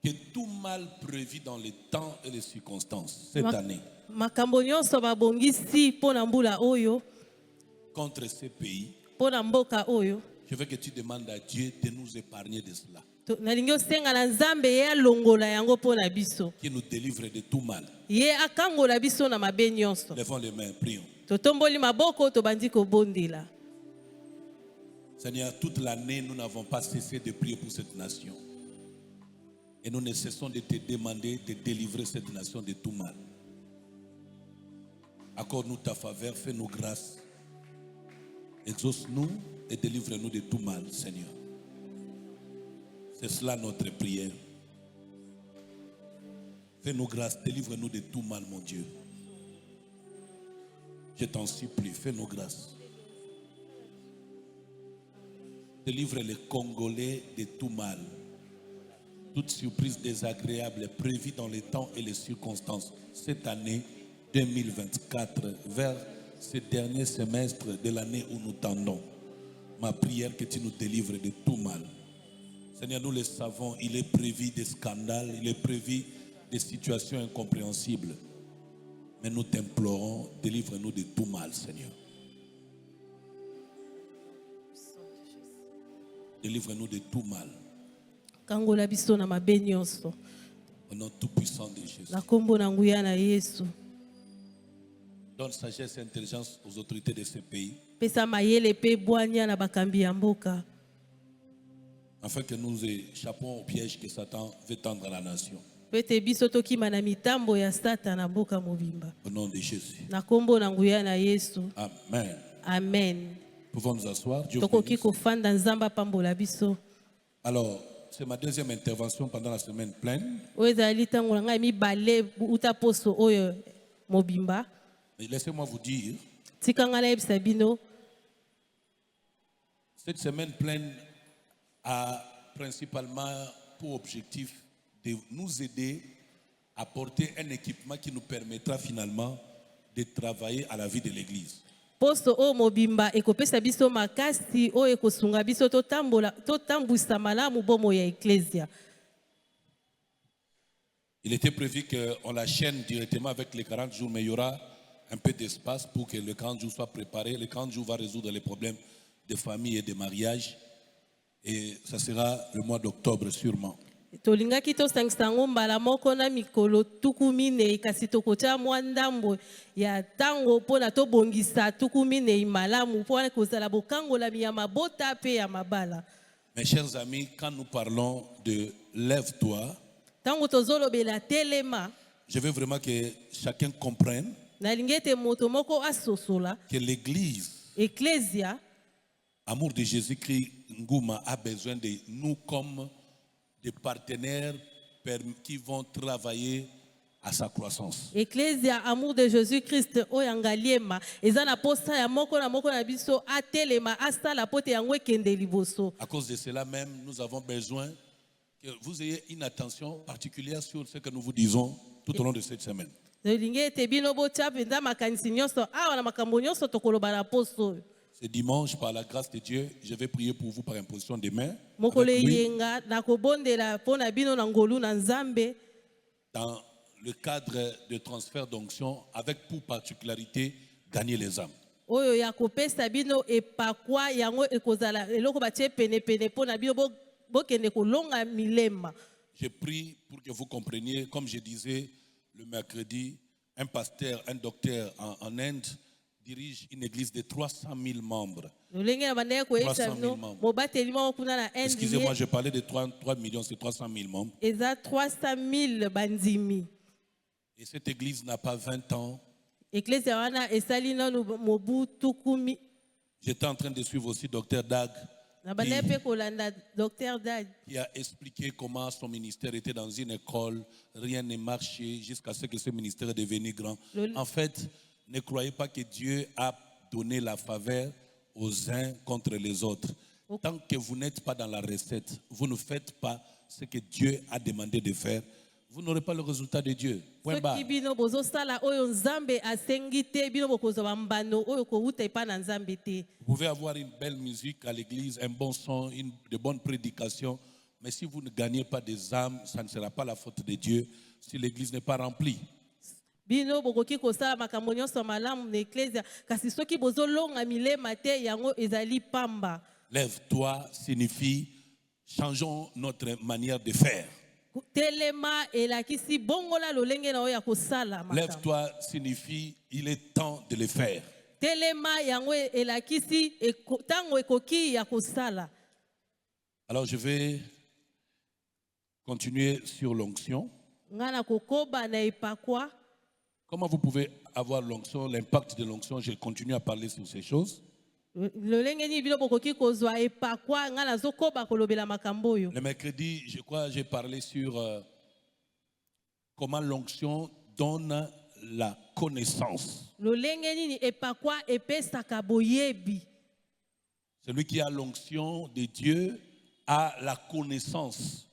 Que tout mal prévu dans les temps et les circonstances cette année makambo nyonso babongisi pona mbula oyo contre ces pays, pona mboka oyo je veux que tu demandes à Dieu de nous épargner de cela. nalingi osenga na Nzambe ye alongola yango pona biso, Qui nous délivre de tout mal. ye akangola biso na mabe nyonso. Levons les mains, prions. Totomboli maboko tobandi kobondela. Seigneur, toute l'année, nous n'avons pas cessé de prier pour cette nation. Et nous ne cessons de te demander de délivrer cette nation de tout mal. Accorde-nous ta faveur, fais-nous grâce. Exauce-nous et délivre-nous de tout mal, Seigneur. C'est cela notre prière. Fais-nous grâce, délivre-nous de tout mal, mon Dieu. Je t'en supplie, fais-nous grâce. Délivre les Congolais de tout mal. Toute surprise désagréable prévue dans les temps et les circonstances cette année 2024 vers ce dernier semestre de l'année où nous tendons. Ma prière que tu nous délivres de tout mal. Seigneur, nous le savons, il est prévu des scandales, il est prévu des situations incompréhensibles. Mais nous t'implorons, délivre-nous de tout mal, Seigneur. Délivre-nous de tout mal. Kangola biso na mabe nyonso. Au nom tout puissant de Jésus. Na kombo na nguya na Yesu. Donne sagesse et intelligence aux autorités de ce pays. Pesa mayele pe bwanya na bakambi ya mboka. Afin que nous échappons au piège que Satan veut tendre à la nation. Pete biso tokima na mitambo ya Satan na mboka mobimba. Au nom de Jésus. Na kombo na nguya na Yesu. Amen. Amen. Pouvons nous asseoir. Dieu Tokoki kofanda Nzamba pambola biso. Alors, c'est ma deuxième intervention pendant la semaine pleine. Laissez-moi vous dire, cette semaine pleine a principalement pour objectif de nous aider à porter un équipement qui nous permettra finalement de travailler à la vie de l'Église. Posto o mobimba ekopesa biso makasi o ekosunga biso totambwisa malamu bomo ya ecclesia. Il était prévu qu'on la chaîne directement avec les 40 jours, mais il y aura un peu d'espace pour que le 40 jours soit préparé. Le 40 jours va résoudre les problèmes de famille et de mariage. Et ça sera le mois d'octobre sûrement. Tolingaki tosangisa ngo mbala moko na mikolo tuku minei kasi tokotya mwa ndambo ya tango mpona tobongisa tuku minei malamu mpona kozala bokangola ya mabota pe ya mabala. Mes chers amis, quand nous parlons de lève-toi, tango tozolobela telema, je veux vraiment que chacun comprenne nalingete moto moko asosola que l'Église, Ecclesia, amour de Jésus-Christ Ngouma, a besoin de nous comme des partenaires qui vont travailler à sa croissance. Ecclesia amour de Jésus-Christ oyangaliema ezana posta ya moko na biso atelema asala pote yango ekende liboso. À cause de cela même, nous avons besoin que vous ayez une attention particulière sur ce que nous vous disons tout au long de cette semaine. Ce dimanche, par la grâce de Dieu, je vais prier pour vous par imposition des mains. Dans le cadre de transfert d'onction, avec pour particularité gagner les âmes. Je prie pour que vous compreniez, comme je disais le mercredi, un pasteur, un docteur en Inde dirige une église de 300 000 membres. 300 000 membres. Excusez-moi, je parlais de 3 millions, c'est 300 000 membres. Et cette église n'a pas 20 ans. J'étais en train de suivre aussi Dr Dag, qui a expliqué comment son ministère était dans une école, rien ne marchait jusqu'à ce que ce ministère est devenu grand. En fait, ne croyez pas que Dieu a donné la faveur aux uns contre les autres. Tant que vous n'êtes pas dans la recette, vous ne faites pas ce que Dieu a demandé de faire, vous n'aurez pas le résultat de Dieu. Point barre. Vous pouvez avoir une belle musique à l'église, un bon son, de bonnes prédications. Mais si vous ne gagnez pas des âmes, ça ne sera pas la faute de Dieu si l'église n'est pas remplie. Bino bokoki kosala makambo nyonso malamu na eklezia kasi soki bozolonga milema te yango ezali pamba. Lève-toi signifie changeons notre manière de faire. Telema elakisi bongola lolenge na oya kosala makambo. Lève-toi signifie il est temps de le faire. Telema yango elakisi tango ekoki ya kosala. Alors je vais continuer sur l'onction. Ngana kokoba na ipakwa. Comment vous pouvez avoir l'onction, l'impact de l'onction? Je continue à parler sur ces choses. Le mercredi, je crois, j'ai parlé sur comment l'onction donne la connaissance. Celui qui a l'onction de Dieu a la connaissance.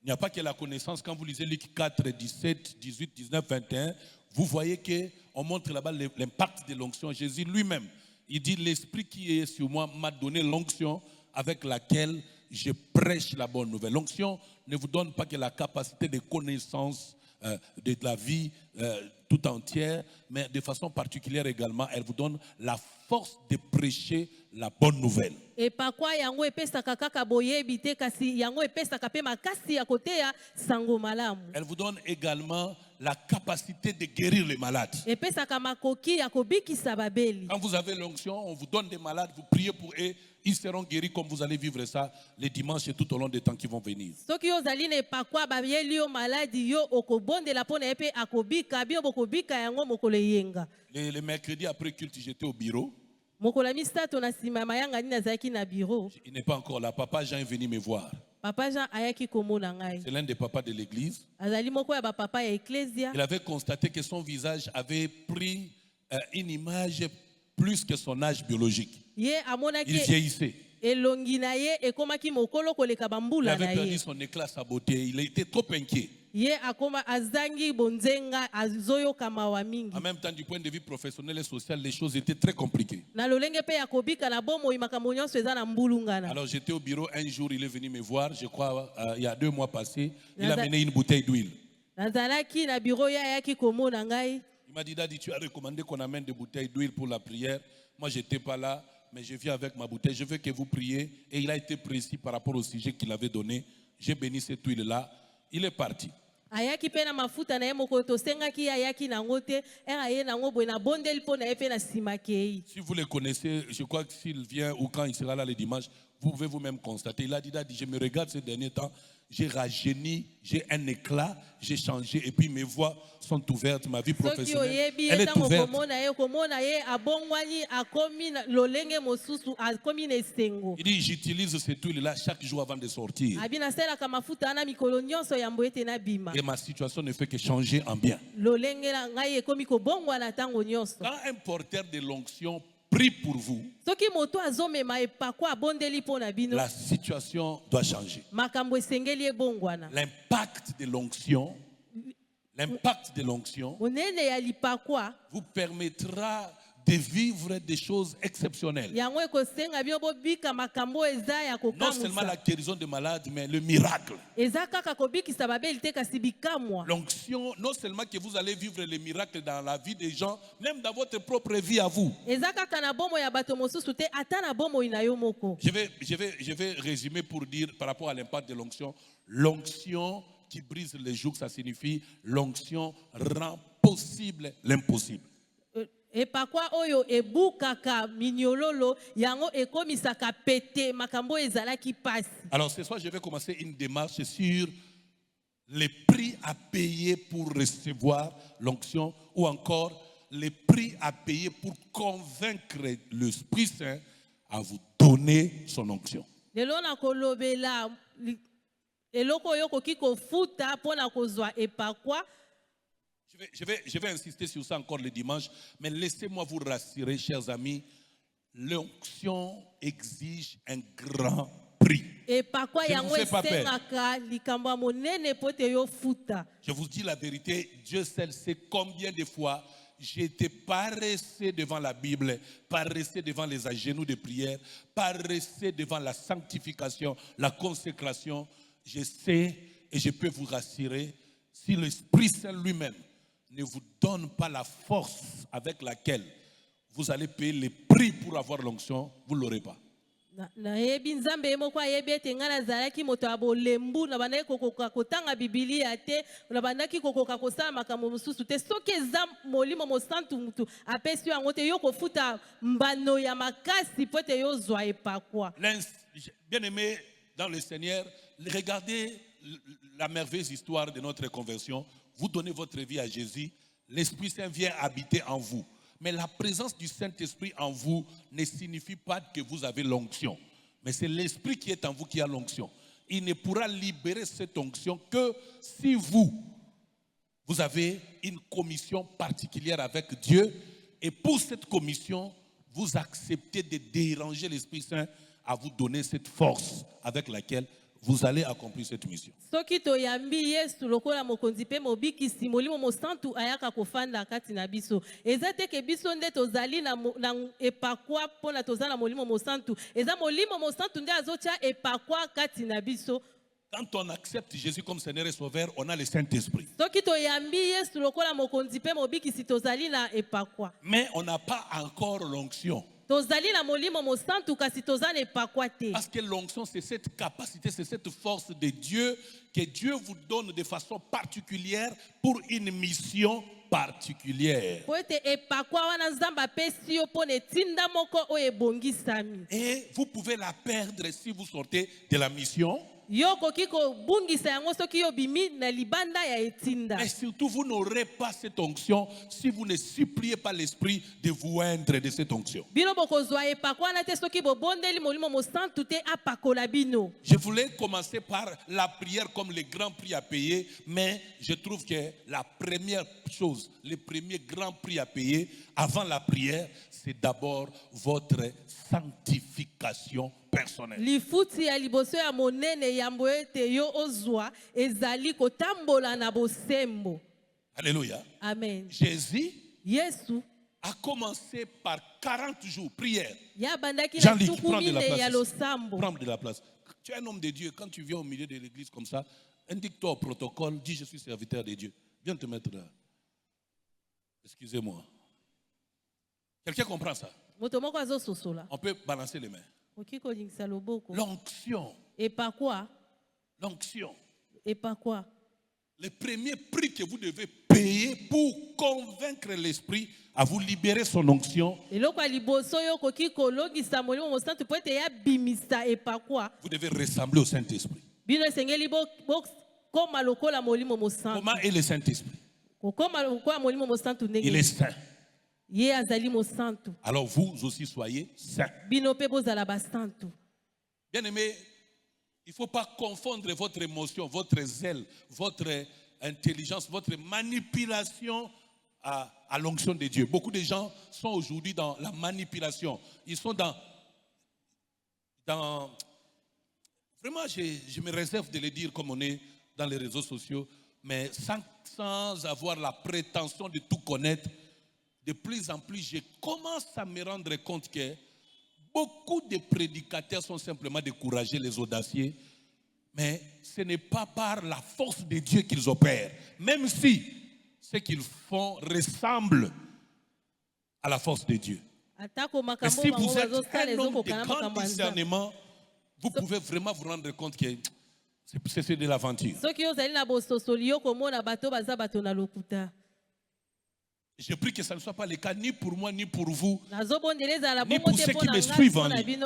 Il n'y a pas que la connaissance. Quand vous lisez Luc 4, 17, 18, 19, 21, vous voyez qu'on montre là-bas l'impact de l'onction. Jésus lui-même, il dit, l'Esprit qui est sur moi m'a donné l'onction avec laquelle je prêche la bonne nouvelle. L'onction ne vous donne pas que la capacité de connaissance de la vie tout entière, mais de façon particulière également, elle vous donne la force de prêcher la bonne nouvelle. Elle vous donne également la capacité de guérir les malades. Quand vous avez l'onction, on vous donne des malades, vous priez pour eux, ils seront guéris comme vous allez vivre ça les dimanches et tout au long des temps qui vont venir. Le mercredi après culte, j'étais au bureau. Il n'est pas encore là. Papa Jean est venu me voir. C'est l'un des papas de l'église. Il avait constaté que son visage avait pris une image plus que son âge biologique. Il vieillissait. Il avait perdu son éclat, sa beauté. Il était trop inquiet. En même temps, du point de vue professionnel et social, les choses étaient très compliquées. Alors j'étais au bureau un jour, il est venu me voir, je crois, il y a 2 mois passés. Il a amené une bouteille d'huile. Il m'a dit, Daddy, tu as recommandé qu'on amène des bouteilles d'huile pour la prière. Moi, je n'étais pas là, mais je viens avec ma bouteille. Je veux que vous priez. Et il a été précis par rapport au sujet qu'il avait donné. J'ai béni cette huile-là. Il est parti. Si vous le connaissez, je crois que s'il vient ou quand il sera là le dimanche, vous pouvez vous-même constater. Il a dit, je me regarde ces derniers temps, j'ai rajeuni, j'ai un éclat, j'ai changé et puis mes voix sont ouvertes, ma vie professionnelle, elle est ouverte. Il dit, j'utilise cette huile-là chaque jour avant de sortir. Et ma situation ne fait que changer en bien. Quand un porteur de l'onction prie pour vous, la situation doit changer. L'impact de l'onction vous permettra de vivre des choses exceptionnelles. Non seulement la guérison des malades, mais le miracle. L'onction, non seulement que vous allez vivre les miracles dans la vie des gens, même dans votre propre vie à vous. Je vais résumer pour dire par rapport à l'impact de l'onction. L'onction qui brise les jougs, ça signifie l'onction rend possible l'impossible. Alors ce soir, je vais commencer une démarche sur les prix à payer pour recevoir l'onction ou encore les prix à payer pour convaincre l'Esprit Saint à vous donner son onction. Je vais insister sur ça encore le dimanche, mais laissez-moi vous rassurer, chers amis, l'onction exige un grand prix. Je ne vous fais pas peur. Je vous dis la vérité, Dieu seul sait combien de fois j'étais pas resté devant la Bible, pas resté devant les genoux de prière, pas resté devant la sanctification, la consécration. Je sais et je peux vous rassurer, si l'Esprit Saint lui-même ne vous donne pas la force avec laquelle vous allez payer le prix pour avoir l'onction, vous ne l'aurez pas. nayebi nzambe moko ayebi ete ngai nazalaki moto ya bolembu na bandaki kokoka kotanga bibilia te na bandaki kokoka kosala makambo mosusu te soki eza molimo mosantu mutu apesi yango te yo kofuta mbano ya makasi po ete yozwa epakwa. Bien-aimés dans le Seigneur, regardez la merveilleuse histoire de notre conversion. Vous donnez votre vie à Jésus, l'Esprit Saint vient habiter en vous. Mais la présence du Saint-Esprit en vous ne signifie pas que vous avez l'onction. Mais c'est l'Esprit qui est en vous qui a l'onction. Il ne pourra libérer cette onction que si vous avez une commission particulière avec Dieu. Et pour cette commission, vous acceptez de déranger l'Esprit Saint à vous donner cette force avec laquelle vous allez accomplir cette mission. Soki toyambi Yesu lokola mokonzi pe mobikisi molimo mosantu ayaka kofanda kati na biso. Eza te ke biso nde tozali na epakwa pona tozala molimo mosantu. Eza molimo mosantu nde azotia epakwa kati na biso. Quand on accepte Jésus comme Seigneur et Sauveur, on a le Saint-Esprit. Soki toyambi Yesu lokola mokonzi pe mobikisi tozali na epakwa. Mais on n'a pas encore l'onction. Parce que l'onction, c'est cette capacité, c'est cette force de Dieu que Dieu vous donne de façon particulière pour une mission particulière. Et vous pouvez la perdre si vous sortez de la mission. Mais surtout, vous n'aurez pas cette onction si vous ne suppliez pas l'Esprit de vous oindre de cette onction. Je voulais commencer par la prière comme le grand prix à payer, mais je trouve que la première chose, le premier grand prix à payer avant la prière, c'est d'abord votre sanctification personnelle. Alléluia. Amen. Jésus Yesu a commencé par 40 jours prière. Jean-Luc, prends de la place. Prends de la place. Tu es un homme de Dieu. Quand tu viens au milieu de l'église comme ça, indique-toi au protocole, dis je suis serviteur de Dieu. Viens te mettre là. Excusez-moi. Quelqu'un comprend ça? On peut balancer les mains. L'onction. Et par quoi? L'onction. Et par quoi? Le premier prix que vous devez payer pour convaincre l'esprit à vous libérer son onction. Vous devez ressembler au Saint-Esprit. Comment est le Saint-Esprit? Il est saint. Alors vous aussi soyez saints. Bien-aimés, il ne faut pas confondre votre émotion, votre zèle, votre intelligence, votre manipulation à l'onction de Dieu. Beaucoup de gens sont aujourd'hui dans la manipulation. Ils sont dans vraiment, je me réserve de le dire comme on est dans les réseaux sociaux, mais sans avoir la prétention de tout connaître. De plus en plus, je commence à me rendre compte que beaucoup de prédicateurs sont simplement découragés, les audacieux, mais ce n'est pas par la force de Dieu qu'ils opèrent, même si ce qu'ils font ressemble à la force de Dieu. Et si vous êtes un homme de grand discernement, vous pouvez vraiment vous rendre compte que c'est de l'aventure. Je prie que ça ne soit pas le cas ni pour moi, ni pour vous, ni pour ceux qui me suivent en ligne.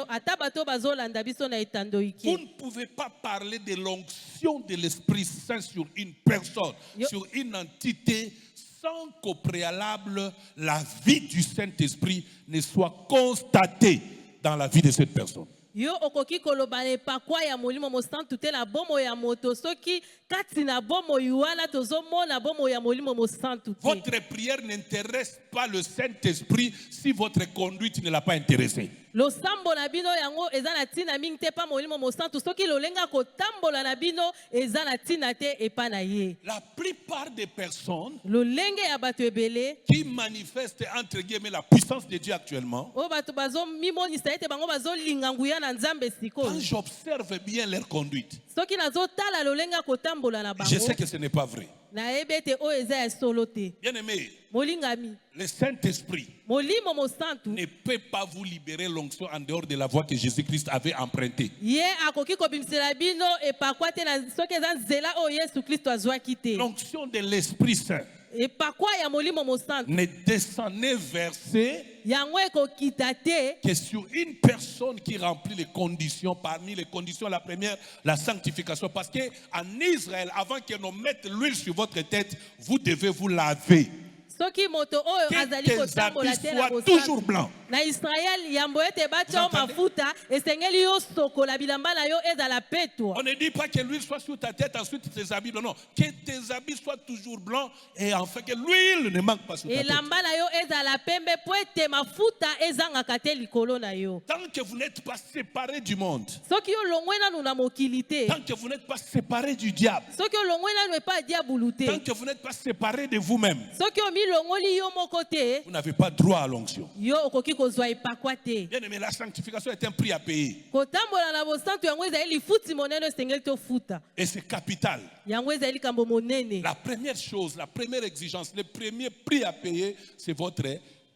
Vous ne pouvez pas parler de l'onction de l'Esprit Saint sur une personne, sur une entité, sans qu'au préalable, la vie du Saint-Esprit ne soit constatée dans la vie de cette personne. yo okoki koloba epakwa ya molimo mosantu te na bomo ya moto soki kati na bomo wana tozomona bomo ya molimo mosantu te. Votre prière n'intéresse pas le Saint-Esprit si votre conduite ne l'a pas intéressé. Losambo na bino yango eza na tina mingi te pa molimo mosantu soki lolenga kotambola na bino eza na tina te epa na ye. La plupart des personnes Lolenge ya bato ebele qui manifestent entre guillemets la puissance de Dieu actuellement, o bato bazo mimonisa ete bango bazolinga nguya na nzambe quand sikoyo. j'observe bien leur conduite, Soki nazotala lolenga kotambola na bango je sais que ce n'est pas vrai. nayebi ete oyo eza ya solo te. Bien aimé, Molingami le Saint-Esprit molimo mosantu ne peut pas vous libérer l'onction en dehors de la voie que Jésus-Christ avait empruntée. ye akoki kobimisela bino epakwa te na soki eza nzela oyo Yesu Kristo azwaki te. L'onction de l'Esprit Saint Epakwa ya molimo mosantu ne descend, n'est versée yango ekokita te que sur une personne qui remplit les conditions. Parmi les conditions, la première, la sanctification. Parce qu'en Israël, avant que l'on mette l'huile sur votre tête, vous devez vous laver. soki moto oyo Que azali tes kotambola habits te na soient toujours bosantu blancs. na Israel yambo ete batya o Vous entendez? mafuta esengeli yo sokola bilamba na yo ezala petwa. On ne dit pas que l'huile soit sur ta tête, ensuite tes habits. Non, non. Que tes habits soient toujours blancs et enfin que l'huile ne manque pas sur ta tête. elamba na yo ezala pembe po ete mafuta ezangaka te likolo na yo. Tant que vous n'êtes pas séparés du monde, Soki olongwe nanu na mokili te tant que vous n'êtes pas séparés du diable, soki olongwe nanu epa diabulu te tant que vous n'êtes pas séparés de vous-même, soki omilongoli yo moko te vous n'avez pas droit à l'onction. yo okoki kozwa epakwa te. Bien aimé, la sanctification est un prix à payer. Kotambola na bosantu yango ezali lifuti monene esengeli tofuta Et c'est capital. yango ezali likambo monene. La première chose, la première exigence, le premier prix à payer, c'est votre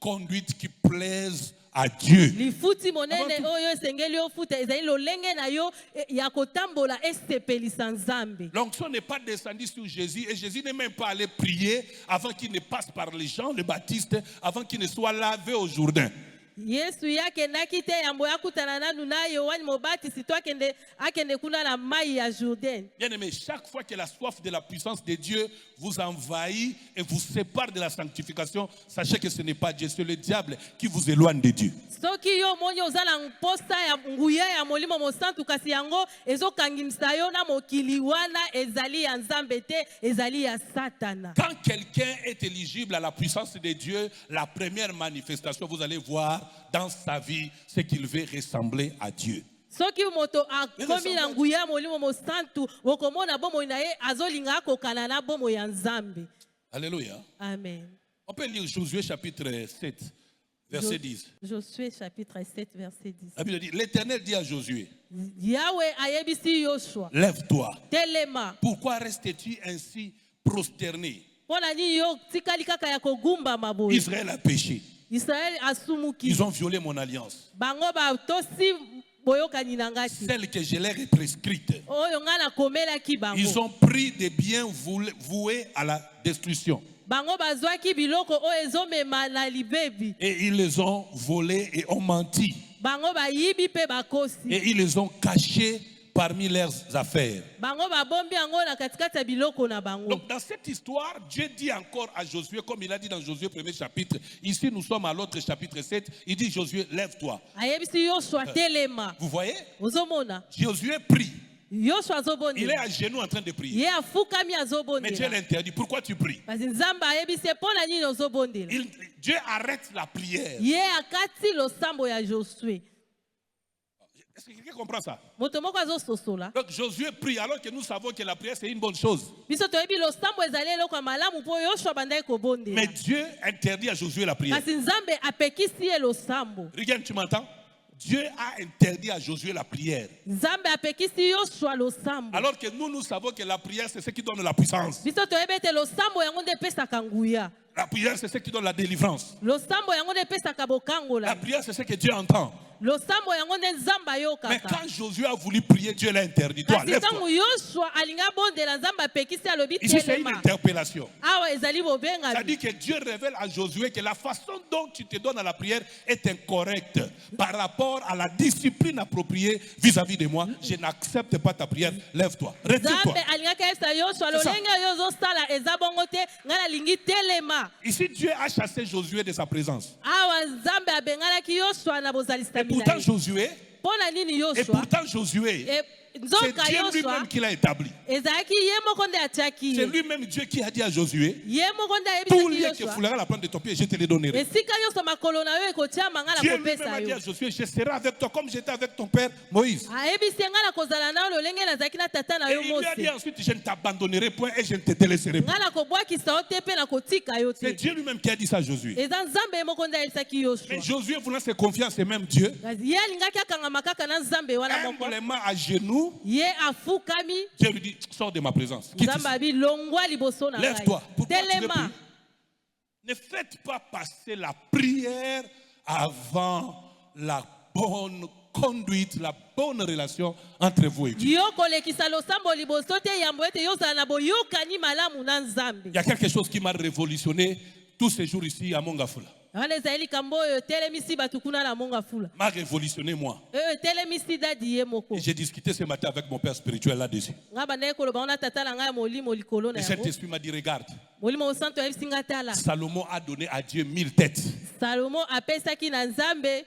conduite qui plaise à Dieu. Lifuti monene Avant oyo esengeli ofuta ezali lolenge na yo ya kotambola esepelisa nzambe. L'onction n'est pas descendue sur Jésus et Jésus n'est même pas allé prier avant qu'il ne passe par les gens, le Baptiste, avant qu'il ne soit lavé au Jourdain. Yesu yakendaki te yambo yakutana nanu na Yohani Mobatisi to akende kuna na mai ya Jourdain. Bien aimé, chaque fois que la soif de la puissance de Dieu vous envahit et vous sépare de la sanctification, sachez que ce n'est pas Dieu, c'est le diable qui vous éloigne de Dieu. Soki yo moni ozala mposa ya nguya ya molimo mosantu kasi yango ezokangimisa yo na mokili wana ezali ya nzambe te ezali ya Satana. Quand quelqu'un est éligible à la puissance de Dieu, la première manifestation, vous allez voir dans sa vie ce qu'il veut ressembler à Dieu. Soki moto akomi na nguya molimo mosantu bokomona bomo na ye azolinga akokana na bomo ya nzambe. Alléluia. Amen. On peut lire Josué chapitre 7, verset 10. Josué chapitre 7 verset 10. La Bible dit, l'Éternel dit à Josué, Yahweh ayebisi Yoshua. lève-toi. Telema. Pourquoi restes-tu ainsi prosterné? Pona ni yo tikali kaka ya kogumba maboye. Israël a péché. Israël asumuki. Ils ont violé mon alliance. Bango ba tosi boyokani na ngati. Celle que je leur ai prescrite. Oyo ngana komela ki bango. Ils ont pris des biens voués à la destruction. Bango bazwaki biloko oyo ezomema na libebi. Et ils les ont volés et ont menti. Bango bayibi pe bakosi. Et ils les ont cachés parmi leurs affaires. Bango babombi yango na katikati ya biloko na bango. Donc dans cette histoire, Dieu dit encore à Josué, comme il a dit dans Josué 1er chapitre, ici nous sommes à l'autre chapitre 7, il dit Josué, lève-toi. Ayebisi Yoshua telema. Vous voyez? Ozomona. Josué prie. Yoshua Il est azobondela. à genoux en train de prier. Ye afukami Mais Dieu azobondela. l'interdit. Pourquoi tu pries? Kasi nzambe ayebisi pona nini ozobondela. Dieu arrête la prière. Ye akati losambo ya Josué. Est-ce que quelqu'un comprend ça? Moto moko azososola. Donc Josué prie alors que nous savons que la prière c'est une bonne chose. Biso toyebi losambo ezali eloko ya malamu po Yoshua bandaki kobondela. Mais Dieu interdit à Josué la prière. Kasi nzambe apekisi ye losambo. Regarde, tu m'entends? Dieu a interdit à Josué la prière. Nzambe apekisi Yoshua losambo. Alors que nous savons que la prière c'est ce qui donne la puissance. Biso toyebi ete losambo yango nde epesaka nguya. La prière c'est ce qui donne la délivrance. Losambo yango nde epesaka La bokangola. prière c'est ce que Dieu entend. Losambo yango nde nzambe Mais ayokaka. quand Josué a voulu prier, Dieu l'a interdit. Toi, Kasi lève-toi. ntango Yoshua alinga bondela nzambe apekisi alobi Ici c'est une telema. interpellation. Awa ezali bobenga. Ça dit que Dieu révèle à Josué que la façon dont tu te donnes à la prière est incorrecte par rapport à la discipline appropriée vis-à-vis de moi. Je n'accepte pas ta prière. Lève-toi. Retire-toi. Nzambe alingaka yesa Yoshua C'est ça. lolenge oyo ozosala eza bongo te ngai nalingi telema. Ici, Dieu a chassé Josué de sa présence. Awa nzambe abenganaki Yoshua na bozalisami Et na pourtant, ye. Josué Pona nini Et Yoshua. pourtant, Josué, c'est Nzoka Dieu Yoshua. lui-même qui l'a établi. Ezaki ye moko nde atiaki C'est ye. lui-même Dieu qui a dit à Josué, Ye moko nde tout ayebisaki lieu qui Yoshua. foulera la plante de ton pied, je te les donnerai. Esika nyonso makolo na yo ekotiama nga na Dieu lui-même kopesa a dit yo. à Josué, je serai avec toi comme j'étais avec ton père Moïse. Ayebisi nga na kozala na yo lolenge nazalaki na tata na Et yo il lui a dit Mose. ensuite, je ne t'abandonnerai point et je ne te délaisserai point. Nga na kobwakisa yo te mpe na kotika yo C'est te. Dieu lui-même qui a dit ça à Josué. Eza nzambe ye moko nde ayebisaki Yoshua. Mais Josué voulant se confier en ce même Dieu, Ye alingaki akangama kaka na nzambe wana moko. humblement à genoux, Ye afukami. Dieu lui dit, sors de ma présence. Quitte Nzambe ici. abi longwa liboso na ngai. Lève-toi. Pourquoi tu veux Telema. prier? Ne faites pas passer la prière avant la bonne conduite, la bonne relation entre vous et Dieu. Yo kolekisa losambo liboso te yambo ete yozala na boyokani malamu na nzambe. Il y a quelque chose qui m'a révolutionné tous ces jours ici à Mongafula. Wana ezali kambo oyo telemisi bato kuna na monga fula. M'a révolutionné moi. Telemisi dadi ye moko. Et j'ai discuté ce matin avec mon père spirituel là-dessus. Nga banda koloba ona tata na ngai molimo likolo na Le yango. Saint-Esprit m'a dit, regarde, Molimo santo ayebisi nga tala. Salomon a donné à Dieu 1000 têtes. Salomo apesaki na nzambe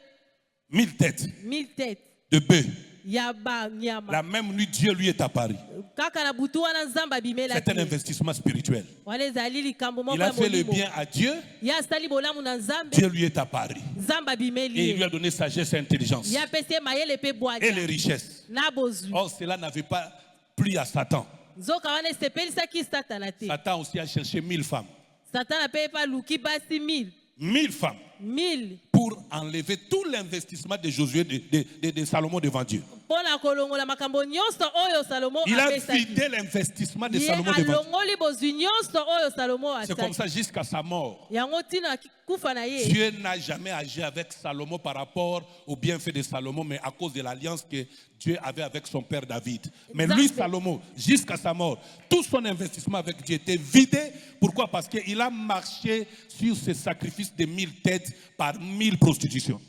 1000 têtes 1000 têtes de bœufs. ya ba nyama. La même nuit, Dieu lui est apparu. Kaka na butu wana nzambe abimela. C'est un investissement spirituel. Wale ezali likambo moko Il a ya fait le molimo. bien à Dieu. Ya sali bolamu na nzambe. Dieu lui est apparu. Nzambe abimeli. Et il lui a donné sagesse et intelligence. Ya pese mayele pe bwaja. Et les richesses. Na bozwi. Or, cela n'avait pas plu à Satan. Nzoka wana esepelisaki satana te. Satan aussi a cherché 1000 femmes. Satana pe pa luki basi 1000. 1000 femmes. 1000. Pour enlever tout l'investissement de Josué, de Salomon devant Dieu. Pona kolongola makambo nyonso oyo Salomo Il a apesaki. vidé l'investissement de Ye Salomon devant Dieu. alongoli bozwi nyonso oyo Salomo C'est comme asaki. ça jusqu'à sa mort. Yango tina kufa na ye. Dieu n'a jamais agi avec Salomon par rapport au bienfait de Salomon, mais à cause de l'alliance que Dieu avait avec son père David. Mais lui, Salomon, jusqu'à sa mort, tout son investissement avec Dieu était vidé. Pourquoi? Parce qu'il a marché sur ce sacrifice de 1000 têtes par 1000 prostitutions.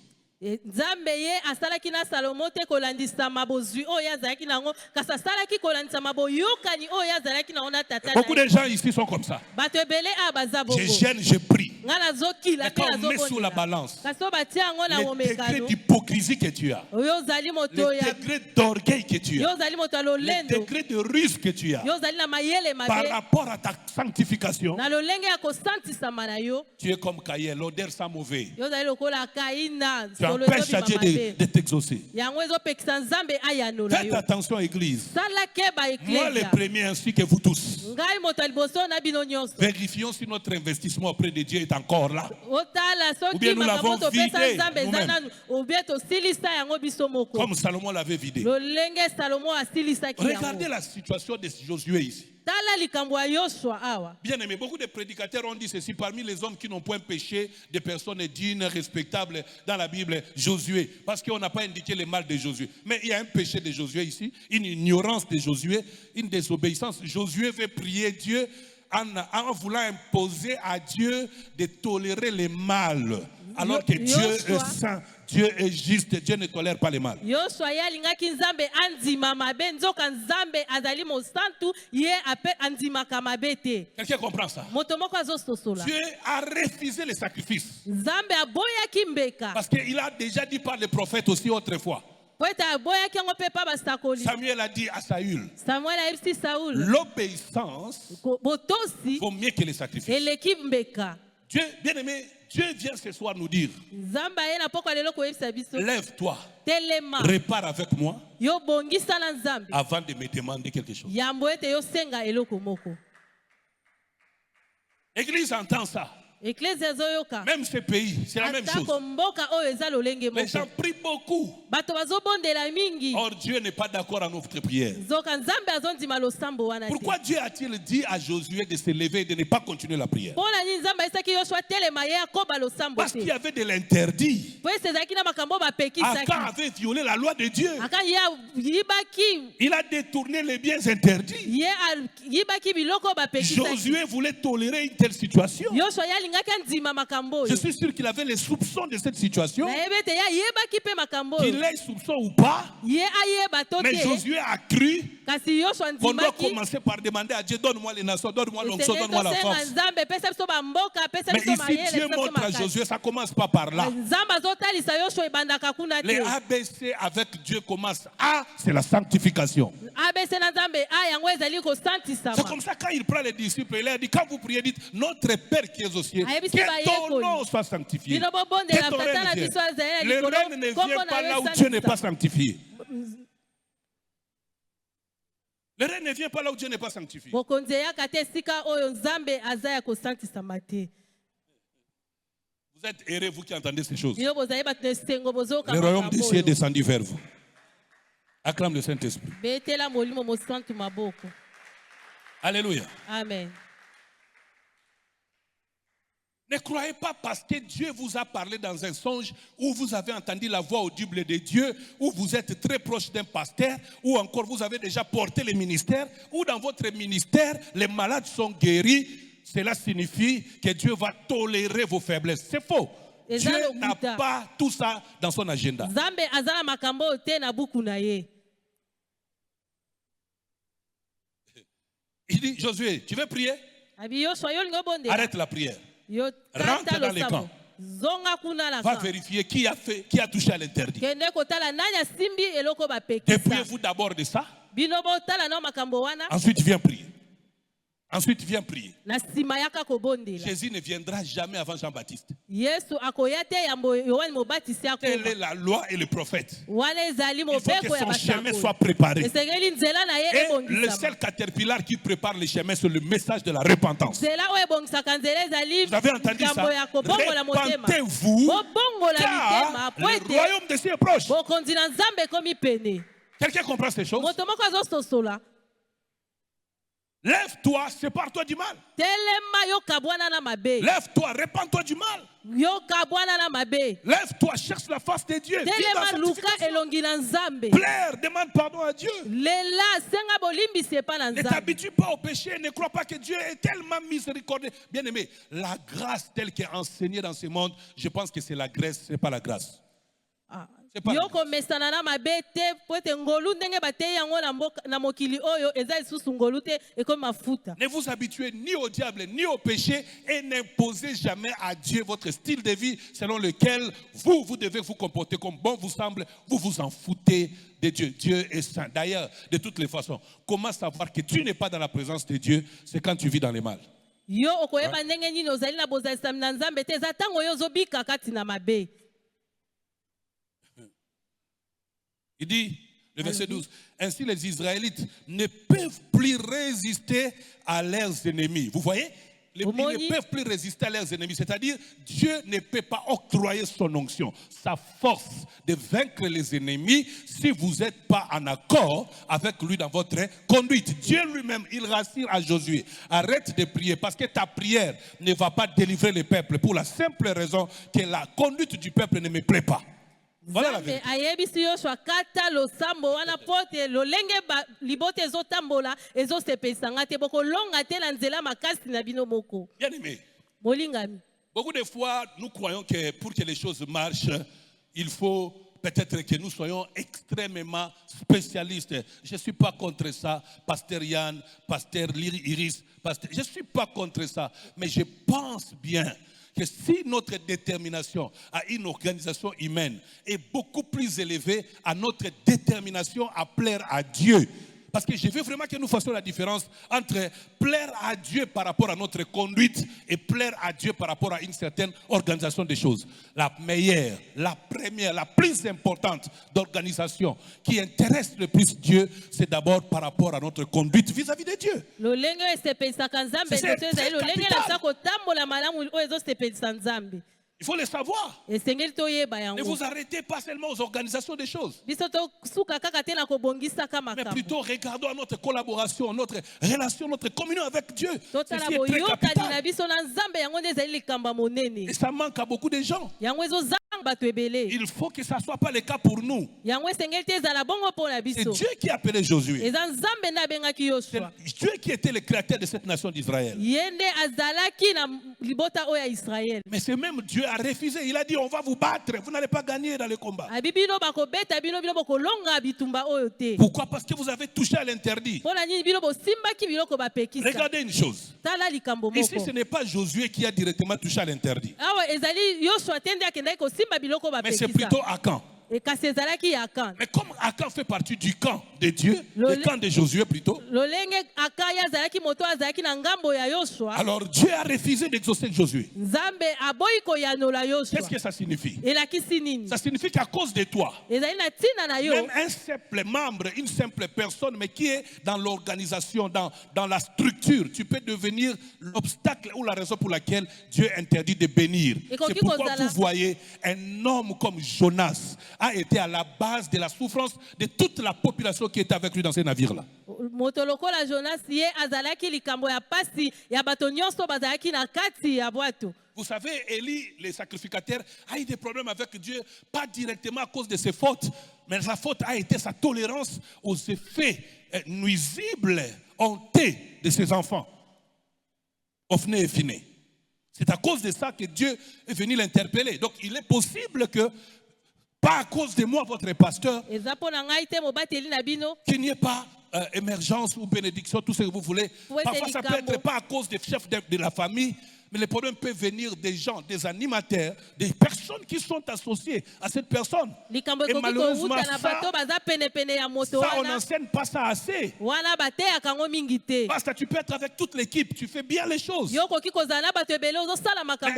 Nzambe ye asalaki na Salomo te kolandisa mabozwi oyo azalaki nango kasi asalaki kolandisa maboyokani oyo azalaki nango na tata na Beaucoup ye. de gens ici sont comme ça. Bato ebele a baza bongo. Je gêne, je prie. Nga nazokila Mais te quand on met sur la nazobondela. balance Kasi oyo batia yango na le degré omekano. d'hypocrisie que tu as, Oyo ozali moto le ya. degré d'orgueil que tu Yo as, ozali moto ya le lolendo. degré de ruse que tu as Yo ozali na mayele par mabe. rapport à ta sanctification, Na lolenge ya kosantisama na yo. tu es comme Caïn, l'odeur sent mauvais. Yo ozali lokola kaina. Tu empêches à Dieu de t'exaucer. Yango ezopekisa Nzambe ayanola Faites yo. attention, Église. Sala keba Moi, le eklesia. premier, ainsi que vous tous. Ngai moto ya liboso na bino nyonso. Vérifions si notre investissement auprès de Dieu est encore là. Otala Ou bien soki nous makambo l'avons topesa vidé Nzambe eza nous-mêmes. nanu obie tosilisa yango biso moko. Comme Salomon l'avait vidé. Lolenge Salomo asilisaki Regardez yango. la situation de Josué ici. Tala likambo ya Yoshua awa. Bien aimé, beaucoup de prédicateurs ont dit ceci. Parmi les hommes qui n'ont point péché, des personnes dignes, respectables dans la Bible, Josué. Parce qu'on n'a pas indiqué le mal de Josué. Mais il y a un péché de Josué ici, une ignorance de Josué, une désobéissance. Josué veut prier Dieu en voulant imposer à Dieu de tolérer le mal. Alors que Dieu est saint, Dieu est juste, Dieu ne tolère pas le mal. Yoshua ye alingaki Nzambe andima mabe nzoka Nzambe azali mosantu ye ape andimaka mabe te. Quelqu'un comprend ça? Moto moko azososola. Dieu a refusé le sacrifice. Nzambe aboyaki mbeka. Parce qu'il a déjà dit par les prophètes aussi autrefois. Po ete aboyaki yango mpe pa basakoli. Samuel a dit à Saül, Samuel ayebisi Saul. l'obéissance Botosi vaut mieux que les sacrifices. eleki mbeka. Dieu, bien aimé, Dieu vient ce soir nous dire, Nzambe aye na pokwa lelo koyebisa biso. lève-toi, Telema. repars avec moi Yo bongisa na Nzambe. avant de me demander quelque chose. Yambo ete yo senga eloko moko. L'église entend ça. Eklezia ezoyoka. Même ce pays, c'est la même chose. Atako mboka oyo eza lolenge Les moko. gens prient beaucoup. Bato bazobondela mingi. Or, Dieu n'est pas d'accord à notre prière. Nzoka Nzambe azondima losambo wana te. Pourquoi Dieu a-t-il dit à Josué de se lever et de ne pas continuer la prière? Mpona nini Nzambe ayesaki Yoshua telema ye akoba losambo Parce te. qu'il y avait de l'interdit. Po ese ezalaki na makambo bapekisaki. Akan avait violé la loi de Dieu. Akan ye yibaki. Il a détourné les biens interdits. Ye yibaki biloko bapekisaki. Josué voulait tolérer une telle situation. Yoshua ye Je suis sûr qu'il avait les soupçons de cette situation. Qu'il Qu'il ait soupçon ou pas. Mais Josué a cru qu'on doit commencer par demander à Dieu, donne-moi les nations, donne-moi l'onction, donne-moi la force. Mais ici, Dieu montre à Josué, ça commence pas par là. Les ABC avec Dieu commencent. A, c'est la sanctification. C'est comme ça quand il prend les disciples, il leur dit, quand vous priez, dites, notre Père qui est aux cieux, que ton nom soit sanctifié. Que ton règne vienne. Le règne ne vient pas là où Dieu n'est pas sanctifié. Le règne ne vient pas là où Dieu n'est pas sanctifié. Vous êtes errés, vous qui entendez ces choses. Le royaume des cieux est descendu vers vous. Acclame le Saint-Esprit. Alléluia. Amen. Ne croyez pas parce que Dieu vous a parlé dans un songe où vous avez entendu la voix audible de Dieu, où vous êtes très proche d'un pasteur, ou encore vous avez déjà porté le ministère, ou dans votre ministère, les malades sont guéris. Cela signifie que Dieu va tolérer vos faiblesses. C'est faux. Dieu n'a pas tout ça dans son agenda. Il dit, Josué, tu veux prier? Arrête la prière. Rentre dans les camps. Va vérifier qui a touché à l'interdit. Dépouillez-vous d'abord de ça. Ensuite, viens prier. Ensuite, viens prier. Jésus ne viendra jamais avant Jean-Baptiste. Telle est la loi et le prophète. Il faut que son chemin soit préparé. Et le seul caterpillar qui prépare le chemin, c'est le message de la repentance. Vous avez entendu ça? Repentez-vous, car le royaume de Dieu est proche. Quelqu'un comprend ces choses? Lève-toi, sépare-toi du mal. Lève-toi, répands-toi du mal. Lève-toi, cherche la face de Dieu. Plaire, demande pardon à Dieu. Ne t'habitue pas au péché, ne crois pas que Dieu est tellement miséricordieux. Bien aimé, la grâce telle qu'elle est enseignée dans ce monde, je pense que c'est la grâce, ce n'est pas la grâce. Ne vous habituez ni au diable ni au péché et n'imposez jamais à Dieu votre style de vie selon lequel vous devez vous comporter comme bon vous semble. Vous vous en foutez de Dieu. Dieu est saint. D'ailleurs, de toutes les façons, comment savoir que tu n'es pas dans la présence de Dieu? C'est quand tu vis dans le mal. Il dit, le verset 12, ainsi les Israélites ne peuvent plus résister à leurs ennemis. Vous voyez? Ils ne peuvent plus résister à leurs ennemis. C'est-à-dire, Dieu ne peut pas octroyer son onction, sa force de vaincre les ennemis si vous n'êtes pas en accord avec lui dans votre conduite. Dieu lui-même, il rassure à Josué, arrête de prier parce que ta prière ne va pas délivrer le peuple pour la simple raison que la conduite du peuple ne me plaît pas. Voilà la vérité. Bien aimé, beaucoup de fois, nous croyons que pour que les choses marchent, il faut peut-être que nous soyons extrêmement spécialistes. Je ne suis pas contre ça, Pasteur Yann, Pasteur Iris, je ne suis pas contre ça, mais je pense bien que si notre détermination à une organisation humaine est beaucoup plus élevée à notre détermination à plaire à Dieu, parce que je veux vraiment que nous fassions la différence entre plaire à Dieu par rapport à notre conduite et plaire à Dieu par rapport à une certaine organisation des choses. La meilleure, la première, la plus importante d'organisation qui intéresse le plus Dieu, c'est d'abord par rapport à notre conduite vis-à-vis de Dieu. Il faut le savoir. Ne vous arrêtez pas seulement aux organisations des choses, mais plutôt regardons à notre collaboration, notre relation, notre communion avec Dieu. C'est très capital. Et ça manque à beaucoup de gens. Il faut que ça ne soit pas le cas pour nous. C'est Dieu qui a appelé Josué. C'est Dieu qui était le créateur de cette nation d'Israël. Mais c'est même Dieu a refusé. Il a dit on va vous battre. Vous n'allez pas gagner dans le combat. Pourquoi? Parce que vous avez touché à l'interdit. Regardez une chose. Ici, ce n'est pas Josué qui a directement touché à l'interdit. Mais c'est plutôt Akan. Mais comme Akan fait partie du camp de Dieu, le camp de Josué plutôt, alors Dieu a refusé d'exaucer Josué. Qu'est-ce que ça signifie? Ça signifie qu'à cause de toi, même un simple membre, une simple personne, mais qui est dans l'organisation, dans la structure, tu peux devenir l'obstacle ou la raison pour laquelle Dieu interdit de bénir. C'est pourquoi vous voyez un homme comme Jonas a été à la base de la souffrance de toute la population qui était avec lui dans ces navires-là. Vous savez, Élie, le sacrificateur, a eu des problèmes avec Dieu, pas directement à cause de ses fautes, mais sa faute a été sa tolérance aux effets nuisibles, honteux de ses enfants. Ophné et Phiné. C'est à cause de ça que Dieu est venu l'interpeller. Donc il est possible que, pas à cause de moi, votre pasteur, qu'il n'y ait pas émergence ou bénédiction, tout ce que vous voulez. Parfois, ça peut être pas à cause des chefs de la famille, mais les problèmes peuvent venir des gens, des animateurs, des personnes qui sont associées à cette personne. Et malheureusement, ça, on n'enseigne pas ça assez. Parce que tu peux être avec toute l'équipe, tu fais bien les choses. Mais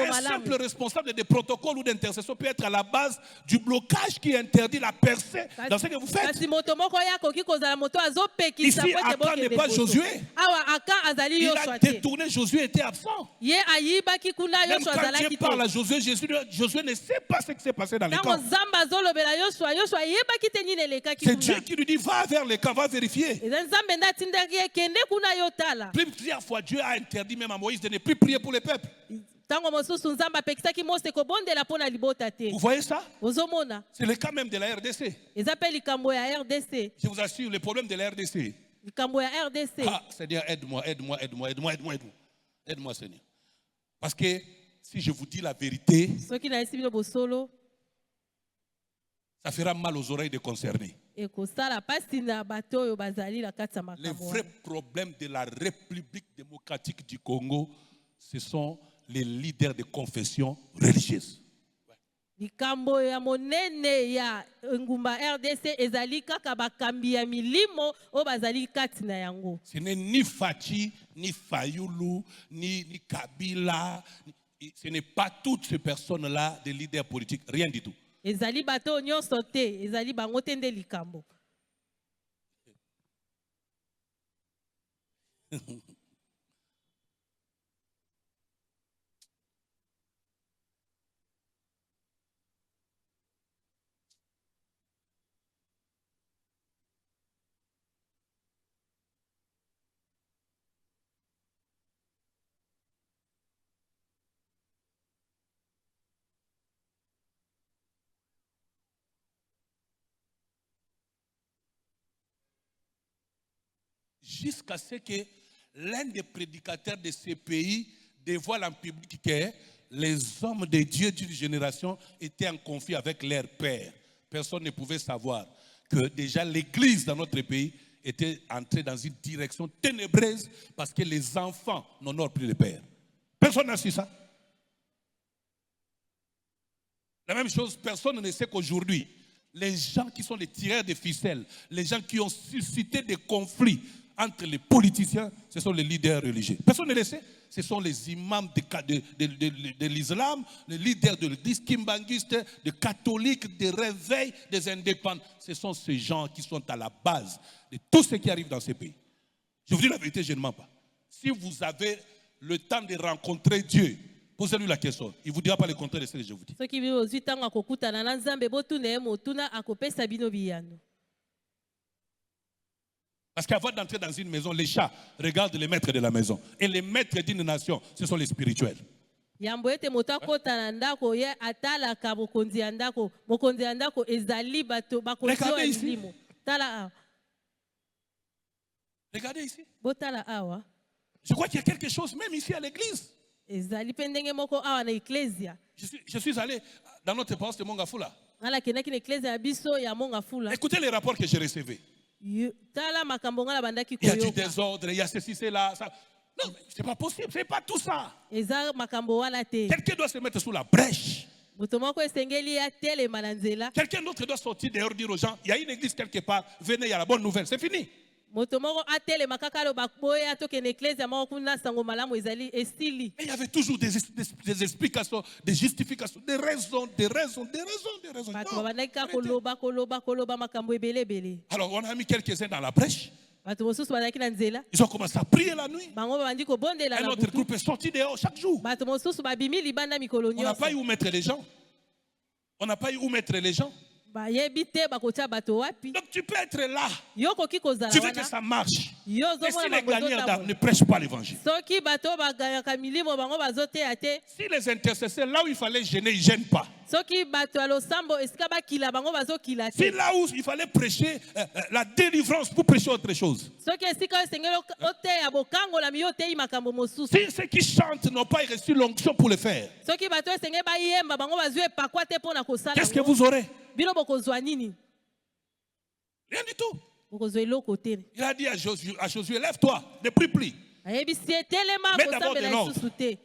un simple responsable des protocoles ou d'intercession peut être à la base du blocage qui interdit la percée dans ce que vous faites. Ici, Akan n'est pas Josué. Il a détourné, Josué était absent. Même quand Dieu parle à Josué, Josué ne sait pas ce qui s'est passé dans le camp. C'est Dieu qui lui dit va vers le camp, va vérifier. Plusieurs fois, Dieu a interdit même à Moïse de ne plus prier pour le peuple. Vous voyez ça? C'est le cas même de la RDC. Je vous assure, le problème de la RDC. Ah, Seigneur, aide-moi, aide-moi, aide-moi, aide-moi, aide-moi, aide-moi. Aide-moi, Seigneur. Parce que si je vous dis la vérité, ça fera mal aux oreilles des concernés. Le vrai problème de la République démocratique du Congo, ce sont les leaders de confession religieuse. Ce n'est ni Fachi, ni Fayoulou, ni Kabila. Ce n'est pas toutes ces personnes-là des leaders politiques, rien du tout. Jusqu'à ce que l'un des prédicateurs de ces pays dévoile en public que les hommes de Dieu d'une génération étaient en conflit avec leur père. Personne ne pouvait savoir que déjà l'église dans notre pays était entrée dans une direction ténébreuse parce que les enfants n'honorent plus le père. Personne n'a su ça. La même chose, personne ne sait qu'aujourd'hui, les gens qui sont les tireurs de ficelles, les gens qui ont suscité des conflits entre les politiciens, ce sont les leaders religieux. Personne ne le sait. Ce sont les imams de l'islam, les leaders de kimbanguistes, des catholiques, des réveils, des indépendants. Ce sont ces gens qui sont à la base de tout ce qui arrive dans ces pays. Je vous dis la vérité, je ne mens pas. Si vous avez le temps de rencontrer Dieu, posez-lui la question. Il ne vous dira pas le contraire de ce que je vous dis. Parce qu'avant d'entrer dans une maison, les chats regardent les maîtres de la maison. Et les maîtres d'une nation, ce sont les spirituels. Yambo ete moto akota na ndako ye atalaka mokonzi ya ndako. Mokonzi ya ndako ezali bato bakonzi ya milimo. Tala. Regardez ici. Botala awa. Je crois qu'il y a quelque chose même ici à l'église. Ezali pendenge moko awa na ecclesia. Je suis allé dans notre paroisse de Mongafula. Ala kenaki na ecclesia ya biso ya Mongafula. Écoutez les rapports que j'ai recevés. Tala makambo ngala bandaki Il y a du koyoka. désordre, il y a ceci, c'est là. Ça. Non, c'est pas possible, c'est pas tout ça. Eza makambo wana te. Quelqu'un doit se mettre sous la brèche. Moto moko esengeli ya tele mananzela. Quelqu'un d'autre doit sortir dehors dire aux gens, il y a une église quelque part, venez, il y a la bonne nouvelle, c'est fini. Moto moko atele makaka lo bakboya toke na ecclesia moko kuna sango malamu ezali esili. Et il y avait toujours des explications, des justifications, des raisons. Bato Non, babandaki arrêtez. koloba makambo ebele ebele. Alors on a mis quelques-uns dans la brèche. Bato mosusu bazalaki na nzela. Ils ont commencé à prier la nuit. Bango babandi kobondela Un na autre butu. groupe est sorti dehors chaque jour. Bato mosusu babimi libanda mikolo On n'a nyonso. pas eu où mettre les gens. On n'a pas eu où mettre les gens. Bayebi te bakotia bato wapi. Donc tu peux être là. Yo koki kozala Tu veux que wana. ça marche. Yo Mais si zomona les gagnants makozo ne prêchent pas l'évangile. soki bato bagayaka milimo bango bazoteya te. Si les intercesseurs, là où il fallait gêner, ils ne gênent pas. Soki bato ya losambo esika bakila bango bazokila Si te. là où il fallait prêcher la délivrance pour prêcher autre chose. Soki esika esengeli oteya bokangola miyo oteyi makambo mosusu. Si ceux qui chantent n'ont pas reçu l'onction pour le faire, Soki bato esengeli bayemba bango bazwi epakwa te mpona kosala qu'est-ce que yango. vous aurez? Bino bokozwa nini? Rien du tout. Bokozwa eloko te. Il a dit à Josué, lève-toi, ne prie plus. Ayebisi etelema Mais d'abord kosambela de l'ordre. lisusu te.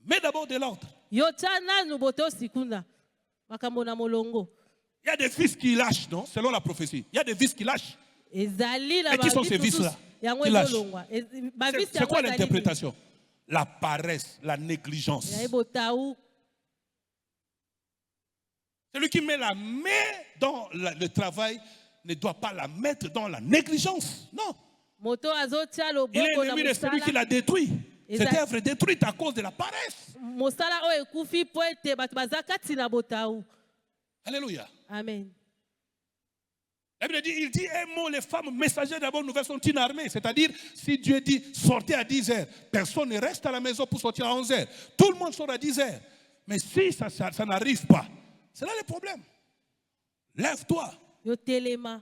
Mets d'abord de l'ordre. Yo tia nanu boto sikuna. Makambo na molongo. Il y a des fils qui lâchent, non? Selon la prophétie. Il y a des fils qui lâchent. Ezali na Et qui sont ba ces vice vices-là? mosusu yango Qui lâchent? ezolongwa. Ba vice C'est yango quoi ezali l'interprétation? La paresse, la négligence. nini? Ya botaou. Celui qui met la main dans le travail ne doit pas la mettre dans la négligence. Non. Moto azotia Il est loboko na ennemi de celui qui mosala. l'a détruit. Cette Exact. œuvre est détruite à cause de la paresse. Mosala oyo ekufi po ete bato baza kati na botaou. Alléluia. Amen. La Bible dit, il dit un mot, les femmes messagères de la bonne nouvelle sont une armée. C'est-à-dire, si Dieu dit sortez à 10 heures, personne ne reste à la maison pour sortir à 11 heures. Tout le monde sort à 10 heures. Mais si ça n'arrive pas, c'est là le problème. Lève-toi. Yo telema.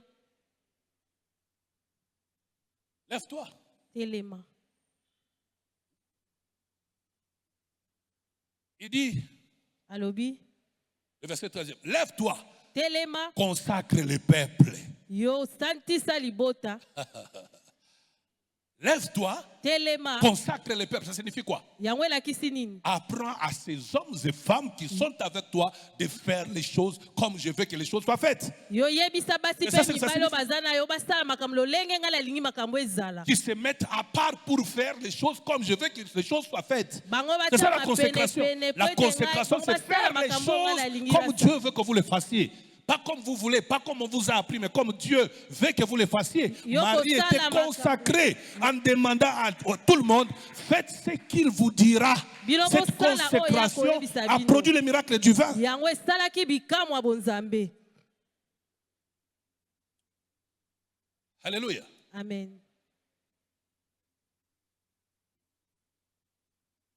Lève-toi. Telema. Il dit, Alobi. le verset 13e, lève-toi, Telema. consacre le peuple. Yo santisa libota. Lève-toi, Telema. consacre le peuple. Ça signifie quoi? Yango elakisi nini? Apprends à ces hommes et femmes qui sont avec toi de faire les choses comme je veux que les choses soient faites. Yo yebisa basi Et ça, pe c'est- ça mibali signifie- basala na yo basala makambo lolenge ngala lingi makambo ezala. Qui se mettent à part pour faire les choses comme je veux que les choses soient faites. Bango C'est ça la batama consécration. pene La pene consécration, c'est faire les choses comme Dieu veut que vous les fassiez. Pas comme vous voulez, pas comme on vous a appris, mais comme Dieu veut que vous les fassiez. Marie était consacrée en demandant à tout le monde, faites ce qu'il vous dira. Cette consécration a produit le miracle du vin. Yango esalaki bikamwa bonzambe. Alléluia. Amen.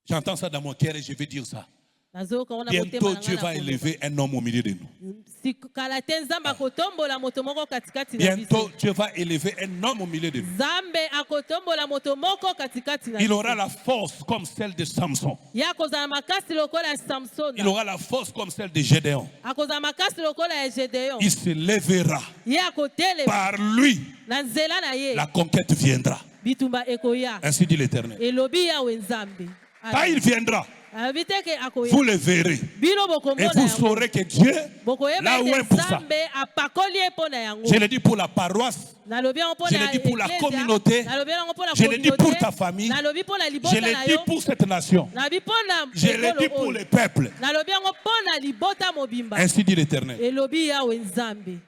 J'entends ça dans mon cœur et je vais dire ça. Nazoka wana Bientôt, motema Dieu va élever un homme au milieu de nous. Sikala te nzambe akotombola moto moko katikati na Bientôt, biso. Dieu va élever un homme au milieu de nous. Nzambe akotombola moto moko katikati na Il biso. aura la force comme celle de Samson. Ya akozala makasi lokola ya Samson. Il aura la force comme celle de Gédéon. Akozala makasi lokola ya Gédéon. Il se lèvera. Ye akotelema Par lui, na nzela na ye. la conquête viendra. Bitumba ekoya. Ainsi dit l'Éternel. Elobi yawe nzambe. Quand il viendra, Abi te ke akoya. vous le verrez. Bino Et bokomona vous yango. saurez que Dieu Bokoyeba l'a oint ete pour ça. nzambe apakoli ye mpo na yango. Je le dis pour la paroisse. Nalobi yango mpo Je na le dis pour la ecclesia. communauté. Nalobi yango mpo na Je le dis pour communauté. ta famille. Nalobi mpo na Je libota le na dis yo. pour cette nation. Nalobi mpo na Je le ekolo dis pour oyo. le peuple. Nalobi yango mpo na libota mobimba. Ainsi dit l'Éternel. Elobi yawe nzambe.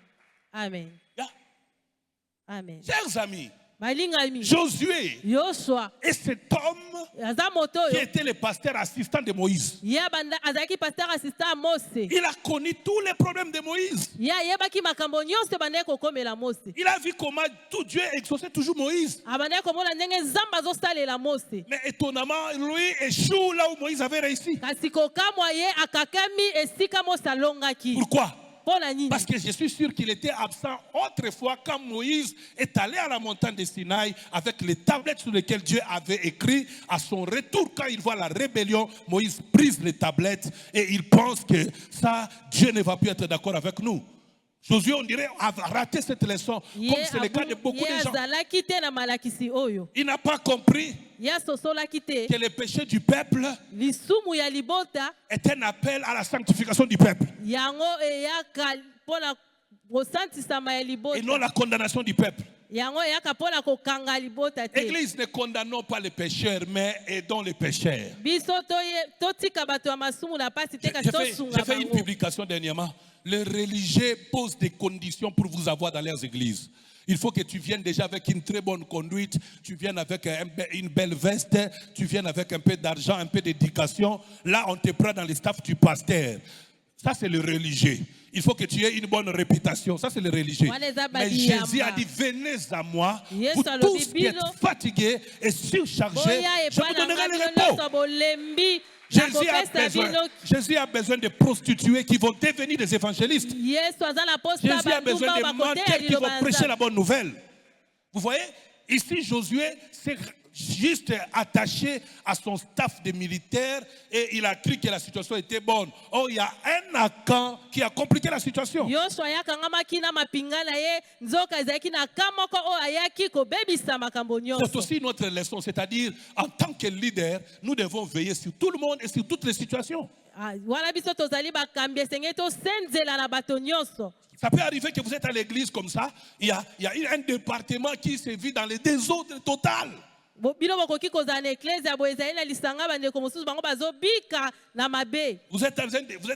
Amen. Yeah. Amen. Chers amis, balingami Josué Yoshua est cet homme aza moto qui oyo était le pasteur assistant de Moïse. ye banda azalaki pasteur assistant ya Mose Il a connu tous les problèmes de Moïse. ye ayebaki makambo nyonso bandaki kokomela Mose Il a vu comment tout Dieu exauçait toujours Moïse. abandaki komona ndenge Nzambe azosalela Mose Mais étonnamment, lui échoue là où Moïse avait réussi. kasi kokamwa ye akakami esika Mose alongaki Pourquoi? mpona nini Parce que je suis sûr qu'il était absent autrefois quand Moïse est allé à la montagne de Sinaï avec les tablettes sur lesquelles Dieu avait écrit. À son retour, quand il voit la rébellion, Moïse brise les tablettes et il pense que ça, Dieu ne va plus être d'accord avec nous. Josué, on dirait, a raté cette leçon, comme c'est le cas de beaucoup de gens. azalaki te na malakisi oyo Il n'a pas compris ye asosolaki te que le péché du peuple lisumu ya libota est un appel à la sanctification du peuple yango eyaka mpona kosantisama ya et libota non la condamnation du peuple. yango eyaka mpona kokanga libota te Église, ne condamnons pas les pécheurs, mais aidons les pécheurs. biso totika bato ya masumu na pasi te kasi tosunga J'ai fait une bango publication dernièrement. Les religieux posent des conditions pour vous avoir dans leurs églises. Il faut que tu viennes déjà avec une très bonne conduite, tu viennes avec une belle veste, tu viennes avec un peu d'argent, un peu d'éducation. Là, on te prend dans les staffs du pasteur. Ça, c'est le religieux. Il faut que tu aies une bonne réputation. Ça, c'est le religieux. Mais Jésus a dit, venez à moi, vous tous qui êtes fatigués et surchargés, je vous donnerai le repos. Jésus a besoin de prostituées qui vont devenir des évangélistes. Jésus a besoin de menteurs qui vont prêcher la bonne nouvelle. Vous voyez, ici Josué s'est juste attaché à son staff de militaires et il a cru que la situation était bonne. Oh, il y a un Akan qui a compliqué la situation. C'est aussi notre leçon, c'est-à-dire en tant que leader, nous devons veiller sur tout le monde et sur toutes les situations. Ça peut arriver que vous êtes à l'église comme ça, il y a un département qui se vit dans le désordre total. Vous êtes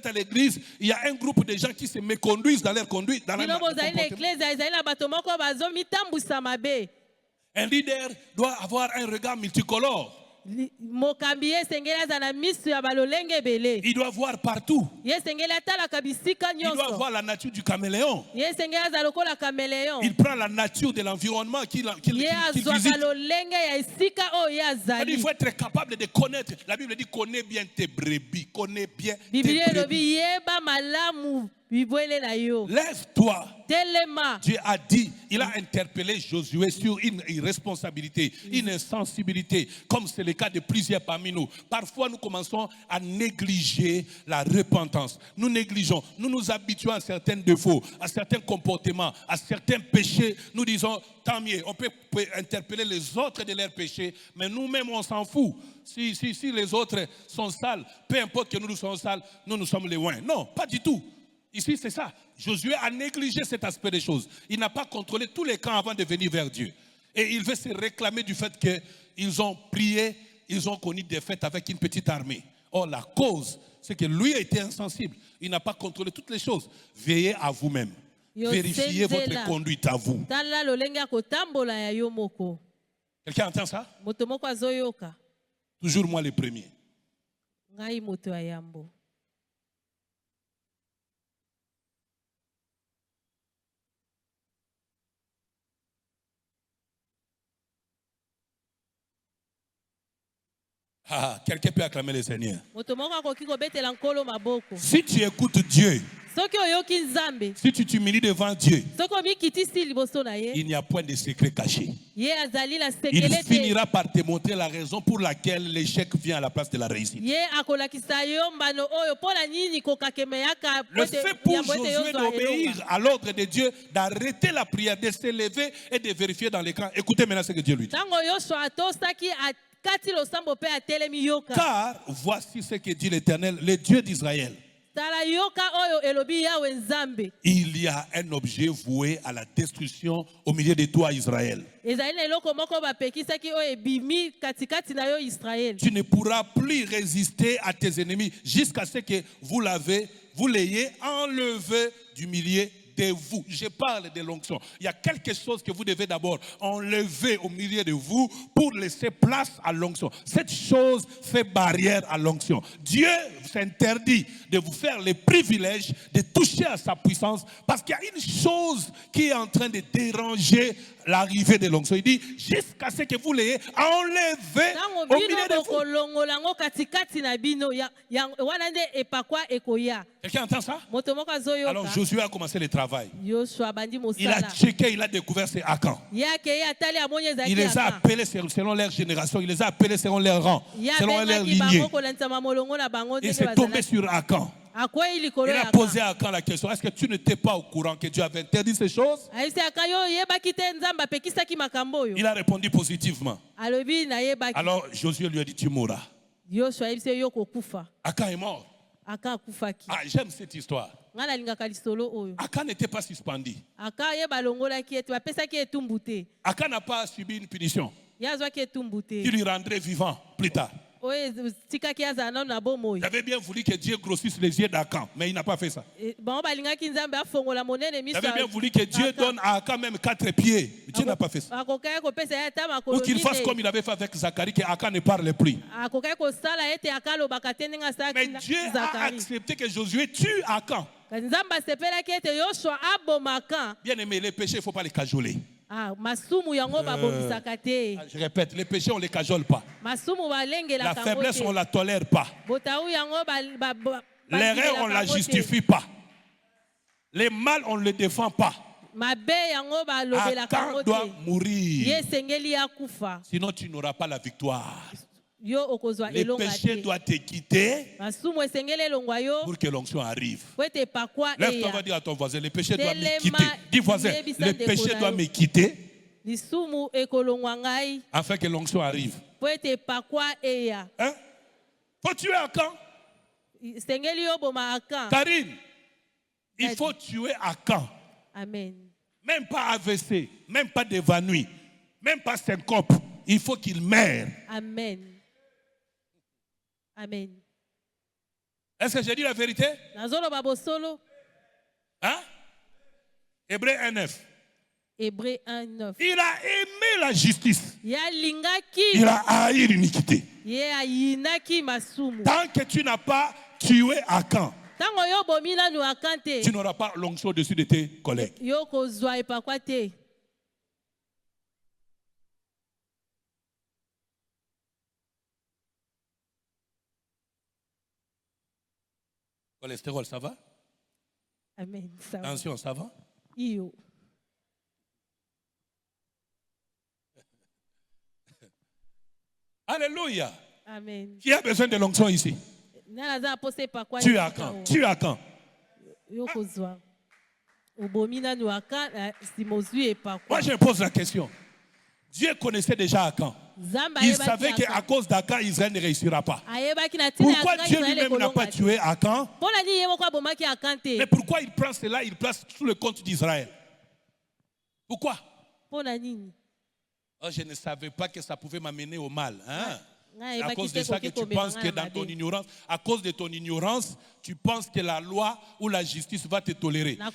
à l'église, il y a un groupe de gens qui se méconduisent dans leur conduite. Dans un leader doit avoir un regard multicolore. Il doit voir partout. Il doit voir la nature du caméléon. Il prend la nature de l'environnement qu'il visite. Il faut être capable de connaître. La Bible dit connais bien tes brebis. Connais bien tes brebis. Lève-toi. Dieu a dit, il a interpellé Josué sur une irresponsabilité, une insensibilité, comme c'est le cas de plusieurs parmi nous. Parfois, nous commençons à négliger la repentance. Nous négligeons, nous nous habituons à certains défauts, à certains comportements, à certains péchés. Nous disons, tant mieux, on peut interpeller les autres de leurs péchés, mais nous-mêmes, on s'en fout. Si les autres sont sales, peu importe que nous soyons sales, nous sommes les loin. Non, pas du tout. Ici, c'est ça. Josué a négligé cet aspect des choses. Il n'a pas contrôlé tous les camps avant de venir vers Dieu. Et il veut se réclamer du fait qu'ils ont prié, ils ont connu des fêtes avec une petite armée. Or, la cause, c'est que lui a été insensible. Il n'a pas contrôlé toutes les choses. Veillez à vous-même. Vérifiez votre conduite à vous. Quelqu'un entend ça? Toujours moi le premier. Ah, quelqu'un peut acclamer le Seigneur. Si tu écoutes Dieu, si tu t'humilies devant Dieu, il n'y a point de secret caché. Il finira par te montrer la raison pour laquelle l'échec vient à la place de la réussite. Le fait pour Josué d'obéir à l'ordre de Dieu, d'arrêter la prière, de se lever et de vérifier dans l'écran. Écoutez maintenant ce que Dieu lui dit. Car voici ce que dit l'Éternel, le Dieu d'Israël. Il y a un objet voué à la destruction au milieu de toi, Israël. Tu ne pourras plus résister à tes ennemis jusqu'à ce que vous l'ayez enlevé du milieu de vous. Je parle de l'onction. Il y a quelque chose que vous devez d'abord enlever au milieu de vous pour laisser place à l'onction. Cette chose fait barrière à l'onction. Dieu s'interdit de vous faire le privilège de toucher à sa puissance parce qu'il y a une chose qui est en train de déranger l'arrivée de l'onction. Il dit jusqu'à ce que vous l'ayez enlevé au milieu de vous. Quelqu'un entend ça? Alors Josué a commencé le travail. Il a checké, il a découvert ses Akans. Il les a appelés selon leur génération, il les a appelés selon leur rang, selon leur lignée. Il s'est tombé sur Akan. Il a posé à Akan la question, est-ce que tu n'étais pas au courant que Dieu avait interdit ces choses? Il a répondu positivement. Alors Josué lui a dit, tu mourras. Akan est mort. Ah, j'aime cette histoire. Akan n'était pas suspendu. Akan n'a pas subi une punition qui lui rendrait vivant plus tard. J'avais bien voulu que Dieu grossisse les yeux d'Akan, mais il n'a pas fait ça. J'avais bien voulu que Dieu donne à Akan même 4 pieds, mais Dieu n'a pas fait ça. Ou qu'il fasse comme il avait fait avec Zacharie, qu'Akan ne parle plus. Mais Dieu a accepté que Josué tue Akan. Bien aimé, les péchés, il ne faut pas les cajoler. Je répète, les péchés, on ne les cajole pas. La faiblesse, on ne la tolère pas. L'erreur, on ne la justifie pas. Les mal, on ne les défend pas. Akan doit mourir. Sinon, tu n'auras pas la victoire. Les péchés doivent te quitter pour que l'onction arrive. Lève-toi, va dire à ton voisin, les péchés doivent me quitter. Dis voisin, les péchés doivent me quitter afin que l'onction arrive. Hein? Faut tuer Akan. Karine, il faut tuer Akan. Amen. Même pas AVC, même pas d'évanouie, même pas syncope. Il faut qu'il meure. Amen. Amen. Est-ce que j'ai dit la vérité? Hein? Hébreu 1:9. Hébreu 1:9. Il a aimé la justice. Il a haï l'iniquité. Tant que tu n'as pas tué Akan, tu n'auras pas l'onction au-dessus de tes collègues. Cholestérol, ça va? Amen. Ça va. Tension, ça va? Yo. Alléluia. Amen. Qui a besoin de l'onction ici? Tu as quand? Tu as quand? Moi, je pose la question. Dieu connaissait déjà Akan. Il savait qu'à cause d'Akan, Israël ne réussira pas. Pourquoi Dieu lui-même n'a pas tué Akan? Mais pourquoi il prend cela, il place sous le compte d'Israël? Pourquoi? Oh, je ne savais pas que ça pouvait m'amener au mal. Hein? À cause de ça que tu penses que dans ton ignorance, à cause de ton ignorance, tu penses que la loi ou la justice va te tolérer. Toi,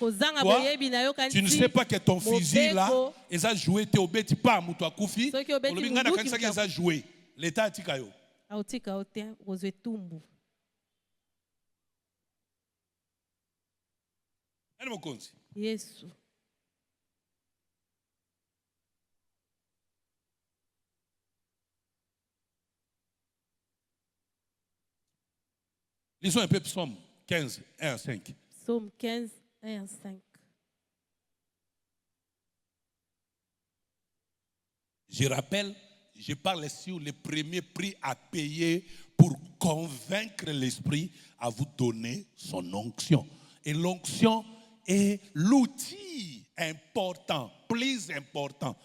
tu ne sais pas que ton fusil là, ils ont joué, tu n'obéis pas à Moutoua Koufi. Ils ont joué. L'État a tika yo. Yes. Lisons un peu Psaume 15, 1 à 5. Psaume 15, 1 à 5. Je rappelle, je parle sur le premier prix à payer pour convaincre l'esprit à vous donner son onction. Et l'onction est l'outil important, plus important,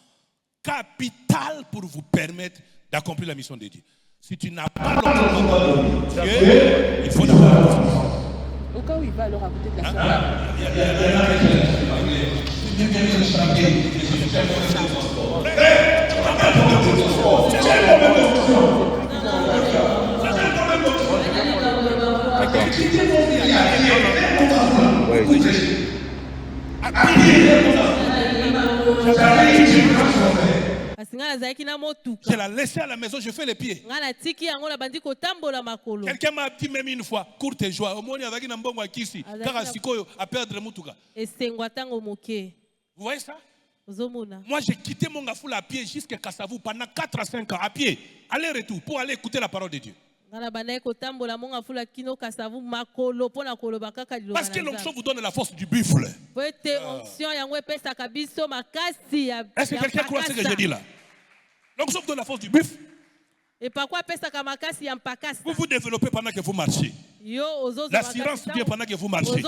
capital pour vous permettre d'accomplir la mission de Dieu. Si tu n'as pas l'onction de Dieu, il faut d'abord l'onction. Au cas où il va leur raconter de la Je l'ai laissé à la maison, je fais les pieds. Quelqu'un m'a dit même une fois, courte joie. Au moins, il y avait une bonne kisi. Car à Sikoyo, à perdre Moutuka. Vous voyez ça? Moi, j'ai quitté mon gafoul à pied jusqu'à Kassavou pendant 4 à 5 ans, à pied, aller-retour, pour aller écouter la parole de Dieu. Parce que l'onction vous donne la force du buffle. Est-ce que quelqu'un croit ce que je dis là? L'onction vous donne la force du buffle. Vous vous développez pendant que vous marchez. L'assurance vient pendant que vous marchez.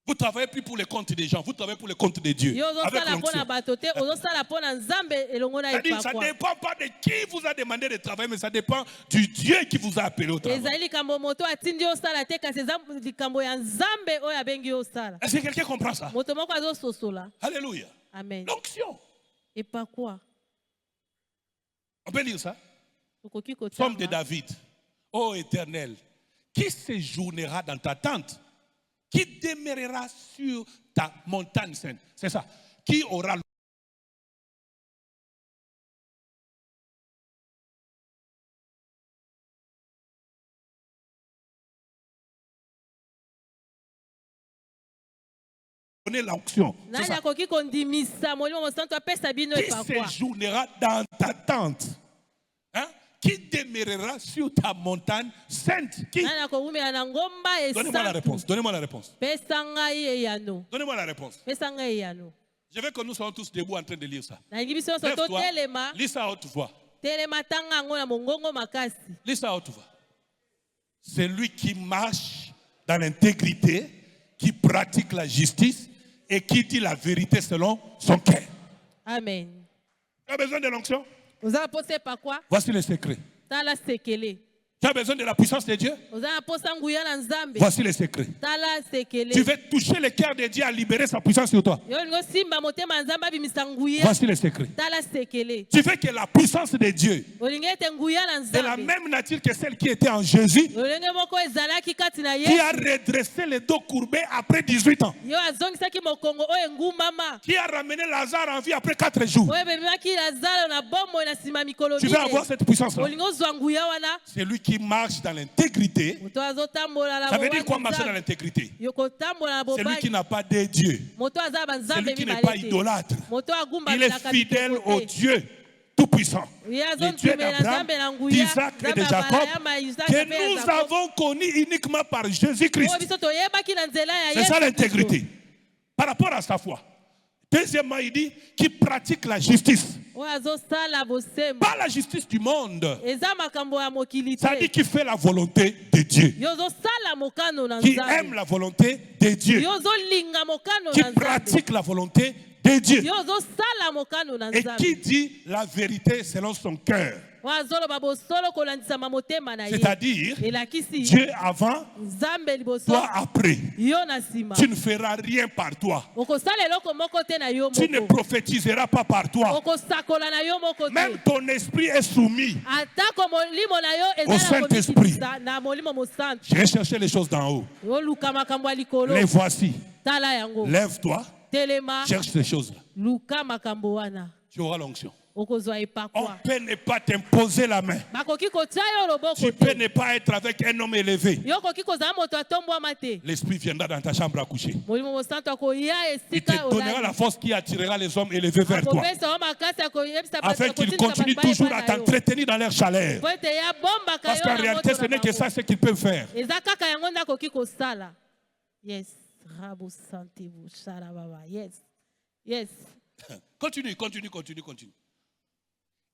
Vous ne travaillez plus pour le compte des gens, vous travaillez pour le compte de Dieu. Avec l'onction. Ça ne dépend pas de qui vous a demandé de travailler, mais ça dépend du Dieu qui vous a appelé au travail. Est-ce que quelqu'un comprend ça? Alléluia. Amen. L'onction. Et par quoi? On peut lire ça? Somme de David. Ô Éternel, qui séjournera dans ta tente? Qui demeurera sur ta montagne sainte? C'est ça. Qui aura l'onction? Qui séjournera dans ta tente? Hein? Qui demeurera sur ta montagne sainte? Qui? Donnez-moi la réponse. Donnez-moi la réponse. Donnez-moi la réponse. Je veux que nous soyons tous debout en train de lire ça. Lève-toi. Lis ça à haute voix. Lis ça à haute voix. C'est lui qui marche dans l'intégrité, qui pratique la justice et qui dit la vérité selon son cœur. Amen. Tu as besoin de l'onction? Vous avez posé par quoi? Voici le secret. Tu as besoin de la puissance de Dieu? Voici le secret. Tu veux toucher le cœur de Dieu à libérer sa puissance sur toi. Voici le secret. Tu veux que la puissance de Dieu de la même nature que celle qui était en Jésus, qui a redressé les dos courbés après 18 ans, qui a ramené Lazare en vie après 4 jours. Tu veux avoir cette puissance-là? C'est lui qui marche dans l'intégrité. Ça veut dire quoi marcher dans l'intégrité? C'est lui qui n'a pas de Dieu. C'est lui qui n'est pas idolâtre. Il est fidèle au Dieu tout-puissant. Le Dieu d'Abraham, d'Isaac et de Jacob, que nous avons connu uniquement par Jésus-Christ. C'est ça l'intégrité. Par rapport à sa foi. Deuxièmement, il dit qui pratique la justice. Pas la justice du monde. Ça dit qu'il fait la volonté de Dieu. Qui aime la volonté de Dieu. Qui pratique la volonté de Dieu. Et qui dit la vérité selon son cœur. C'est-à-dire, Dieu avant, toi après. Tu ne feras rien par toi. Tu ne prophétiseras pas par toi. Même ton esprit est soumis au Saint-Esprit. Je vais chercher les choses d'en haut. Les voici. Lève-toi. Cherche ces choses-là. Tu auras l'onction. On peut ne pas t'imposer la main. Tu peux ne pas être avec un homme élevé. L'esprit viendra dans ta chambre à coucher. Il te donnera la force qui attirera les hommes élevés vers toi. Afin qu'ils continuent toujours à t'entretenir dans leur chaleur. Parce qu'en réalité, ce n'est que ça ce qu'ils peuvent faire. Yes. Yes. Continue.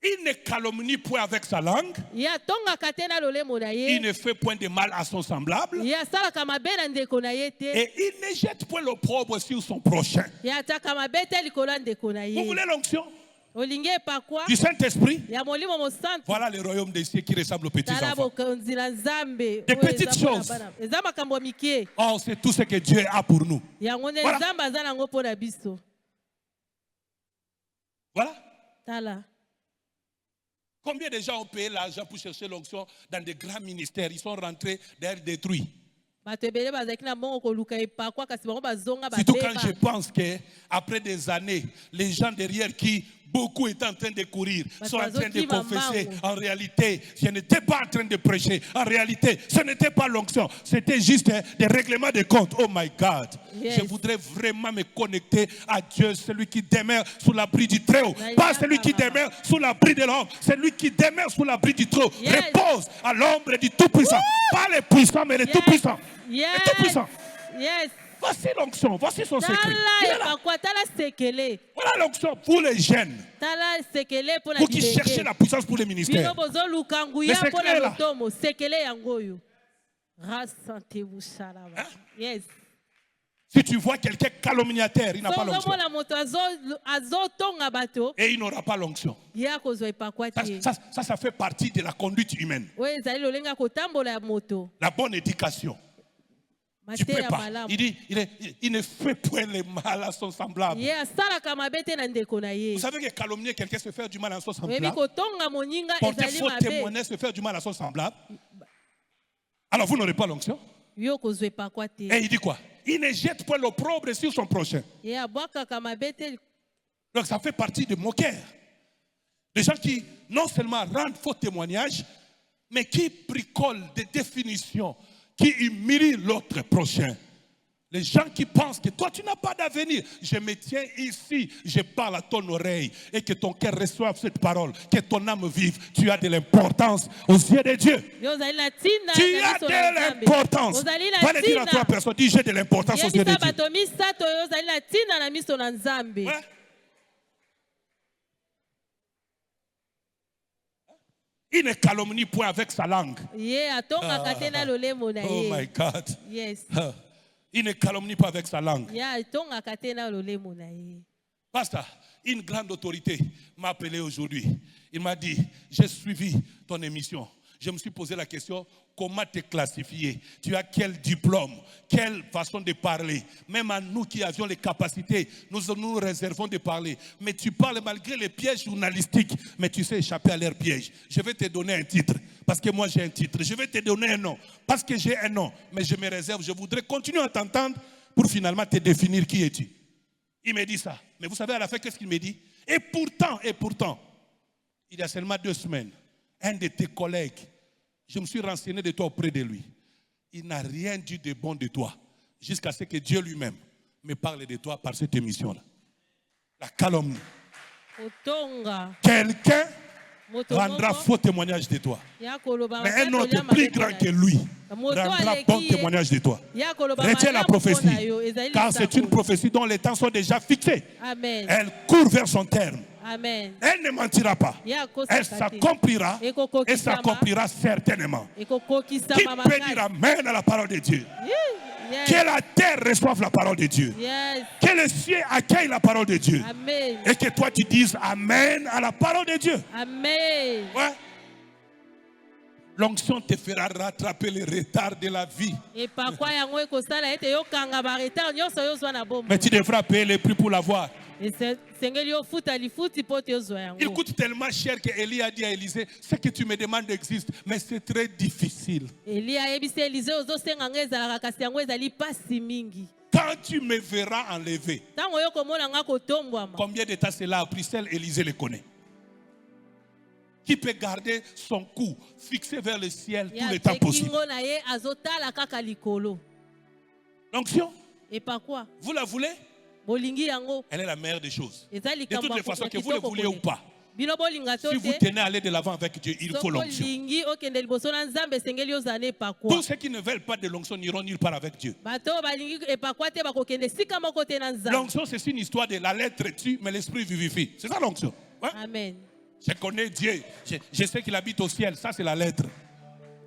Il ne calomnie point avec sa langue. Il ne fait point de mal à son semblable. Et il ne jette point l'opprobre sur son prochain. Vous voulez l'onction du Saint-Esprit? Voilà le royaume des cieux qui ressemble aux petits enfants. Des petites choses. Oh, c'est tout ce que Dieu a pour nous. Voilà. Combien de gens ont payé l'argent pour chercher l'onction dans des grands ministères? Ils sont rentrés d'ailleurs détruits. bato ebele bazalaki na mbongo koluka epakwa kasi bango bazonga Surtout quand je babeba. pense qu'après des années, les gens derrière qui beaucoup étaient en train de courir, sont en train de confesser. En réalité, je n'étais pas en train de prêcher. En réalité, ce n'était pas l'onction. C'était juste des règlements de comptes. Oh my God. Yes. Je voudrais vraiment me connecter à Dieu, celui qui demeure sous l'abri du Très-Haut. Pas celui qui demeure sous l'abri de l'homme. Celui qui demeure sous l'abri du Très-Haut. Yes. Repose à l'ombre du Tout-Puissant. Pas les puissants, mais les Tout-Puissants. Yes. Les Tout-Puissants. Yes. Voici l'onction, voici son secret. Il est là. Tala epakwa, tala sekele. Voilà l'onction pour les jeunes, Tala sekele pour la pour qui cherchaient la puissance pour les ministères. Bino bozo lukangu ya Le secret pour est la là. motomo. Sekele yangoyo. Rassantez-vous, Shalaba. Yes. Si tu vois quelqu'un calomniateur, il n'a pas l'onction. Songo la moto azo tonga bato. Et il n'aura pas l'onction. Ya kozwa epakwa te. Ça fait partie de la conduite humaine. Oui, ezali lolenga kotambola ya moto. La bonne éducation. Tu Mate ya prépares. malamu. Il dit, il ne fait point le mal à son semblable. Ye asalaka mabe te na ndeko na ye. Vous savez que calomnier quelqu'un, se faire du mal à son Oyebi semblable. kotonga moninga Porter ezali faux mabe. témoignage, se faire du mal à son semblable. Alors vous n'aurez pas l'onction. Yo kozwa epakwa te. Et il dit quoi? Il ne jette point l'opprobre sur son prochain. Ye abwakaka mabe te. Donc ça fait partie de moqueurs. Des gens qui non seulement rendent faux témoignages, mais qui bricolent des définitions, qui humilient l'autre prochain. Les gens qui pensent que toi tu n'as pas d'avenir. Je me tiens ici, je parle à ton oreille et que ton cœur reçoive cette parole, que ton âme vive. Tu as de l'importance aux yeux de Dieu. Yo zali na tina. Tu as de l'importance. Va le dire à trois personnes, dis j'ai de l'importance aux yeux de Yebisa Dieu. bato misato yo zali na tina na miso na Nzambe. Ouais. Il ne calomnie point avec sa langue. Ye atongaka te na lolemo na Oh my ye. God. Yes. Il ne calomnie pas avec sa langue. Ye atongaka te na lolemo na ye. Pasteur, une grande autorité m'a appelé aujourd'hui. Il m'a dit, j'ai suivi ton émission. Je me suis posé la question, comment te classifier? Tu as quel diplôme? Quelle façon de parler? Même à nous qui avions les capacités, nous nous réservons de parler. Mais tu parles malgré les pièges journalistiques. Mais tu sais échapper à leurs pièges. Je vais te donner un titre, parce que moi j'ai un titre. Je vais te donner un nom, parce que j'ai un nom. Mais je me réserve, je voudrais continuer à t'entendre pour finalement te définir qui es-tu. Il me dit ça. Mais vous savez à la fin qu'est-ce qu'il me dit? Et pourtant, il y a seulement 2 semaines, un de tes collègues, je me suis renseigné de toi auprès de lui. Il n'a rien dit de bon de toi, jusqu'à ce que Dieu lui-même me parle de toi par cette émission-là. La calomnie. Otonga. Quelqu'un Moto rendra moko, faux témoignage de toi. ya koloba Mais un mabe autre tolia plus mabe grand na que ye. lui Moto rendra aleki bon ye, témoignage de toi. ya koloba Retiens la malamu prophétie, mpona yo, ezali car c'est une lisango. prophétie dont les temps sont déjà fixés. Amen. Elle court vers son terme. Amen. Elle ne mentira pas. Ya Elle kosaka te. s'accomplira et Ekokokisama. s'accomplira certainement. Qui Ekokokisama peut makasi. dire amen à la parole de Dieu? Yes. Que la terre reçoive la parole de Dieu. Yes. Que le ciel accueille la parole de Dieu. Amen. Et que toi tu dises amen à la parole de Dieu. Amen. Ouais. L'onction te fera rattraper les retards de la vie. Epakwa yango ekosala ete yokanga ba retard nyonso yozwa na bombo. Mais tu devras payer le prix pour l'avoir. Sengeli yofuta lifuti po te yozwa Il yango. coûte tellement cher que Élie a dit à Élisée, ce que tu me demandes existe, mais c'est très difficile. Elia ayebisi Élisée ozosenga nga ezalaka kasi yango ezali pasi mingi. Quand tu me verras enlever, Ntango yokomona nga kotombwama. combien de temps cela a pris? Seul Élisée le connaît. Qui peut garder son cou fixé vers le ciel tout le temps possible? Kingo na ye azotala kaka likolo. L'onction, Epakwa vous la voulez? bolingi yango Elle est la meilleure des choses. ezali De toutes les façons, que vous le vouliez ou pas, Bino bolinga to si vous te. tenez à aller de l'avant avec Dieu, il faut l'onction. Lingi okende liboso na Nzambe sengeli ozana epakwa. Tous ceux qui ne veulent pas de l'onction n'iront nulle part avec Dieu. Bato balingi epakwa te bakokende sika moko te na Nzambe. L'onction, c'est une histoire de la lettre tue, mais l'esprit vivifie. C'est ça l'onction. Ouais. Amen. Je connais Dieu. Je sais qu'il habite au ciel. Ça, c'est la lettre.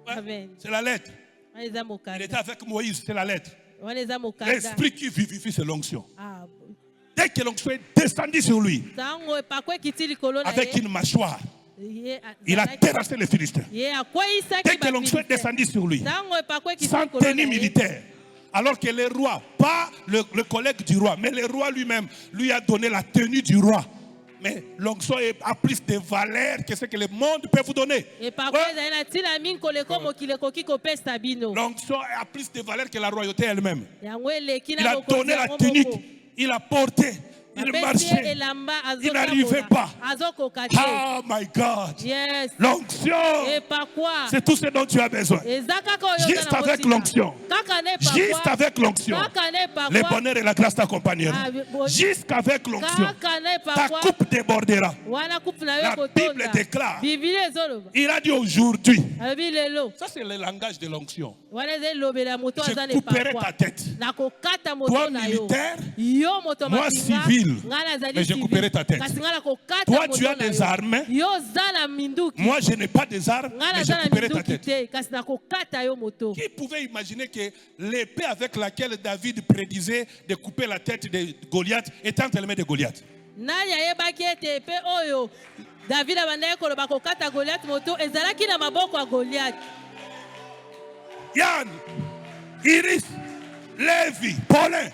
Ouais. Amen. C'est la lettre. Waneza Il mokanda. était avec Moïse, c'est la lettre. Waneza mokanda. L'esprit qui vivifie, c'est l'onction. Ah. Dès que l'onction est descendue sur lui, Tango epakwa ekiti likolo na avec ye. une mâchoire, Ye il a azalaki- terrassé les Philistins. Ye akweyisaki Dès que l'onction est bafilistin. descendue sur lui, Tango epakwa ekiti sans likolo na tenue ye. militaire, alors que le roi, pas le collègue du roi, mais le roi lui-même, lui a donné la tenue du roi. Mais l'onction a plus de valeur que ce que le monde peut vous donner. Et par Ouais. contre, ezali na ntina mingi koleka mokili ekoki kopesa bino. L'onction a plus de valeur que la royauté elle-même. Yango eleki Il na a bokonzi donné la yango tunique, moko. il a porté, il Apesi ye marchait. elamba, Il n'arrivait pas. azokoka te. Oh my God. Yes. L'onction, Et par quoi? c'est tout ce dont tu as besoin. Eza kaka oyo Juste oza na avec motika. l'onction. Kaka ne par Juste quoi? avec l'onction. Kaka ne par Le quoi? bonheur et la grâce t'accompagneront. Ah, bon. Jusqu'avec l'onction, Kaka ne ta par quoi? coupe débordera. Wana coupe na La yo Bible kotonda. déclare. Bibili ezoloba. Il a dit aujourd'hui. Alobi lelo. Ça, c'est le langage de l'onction. Wana eza elobela moto Je aza ne par couperai quoi? ta tête. Nakokata moto Toi, na yo. militaire, Yo moto moi, mapinga. civil. Nga nazali Mais je civil. couperai ta tête. Kasi nga nakokata Toi, moto tu as na des yo. armes. Yo oza na minduki. Moi, je n'ai pas des armes, Nga mais je naza na couperai ta minduki tête. te. Kasi nakokata yo moto. Qui pouvait imaginer que l'épée avec laquelle David prédisait de couper la tête de Goliath était entre les mains de Goliath? Nani ayebaki ete epe oyo David abandaki koloba kokata Goliath moto ezalaki na maboko ya Goliath. Yann, Iris, Lévi, Paulin.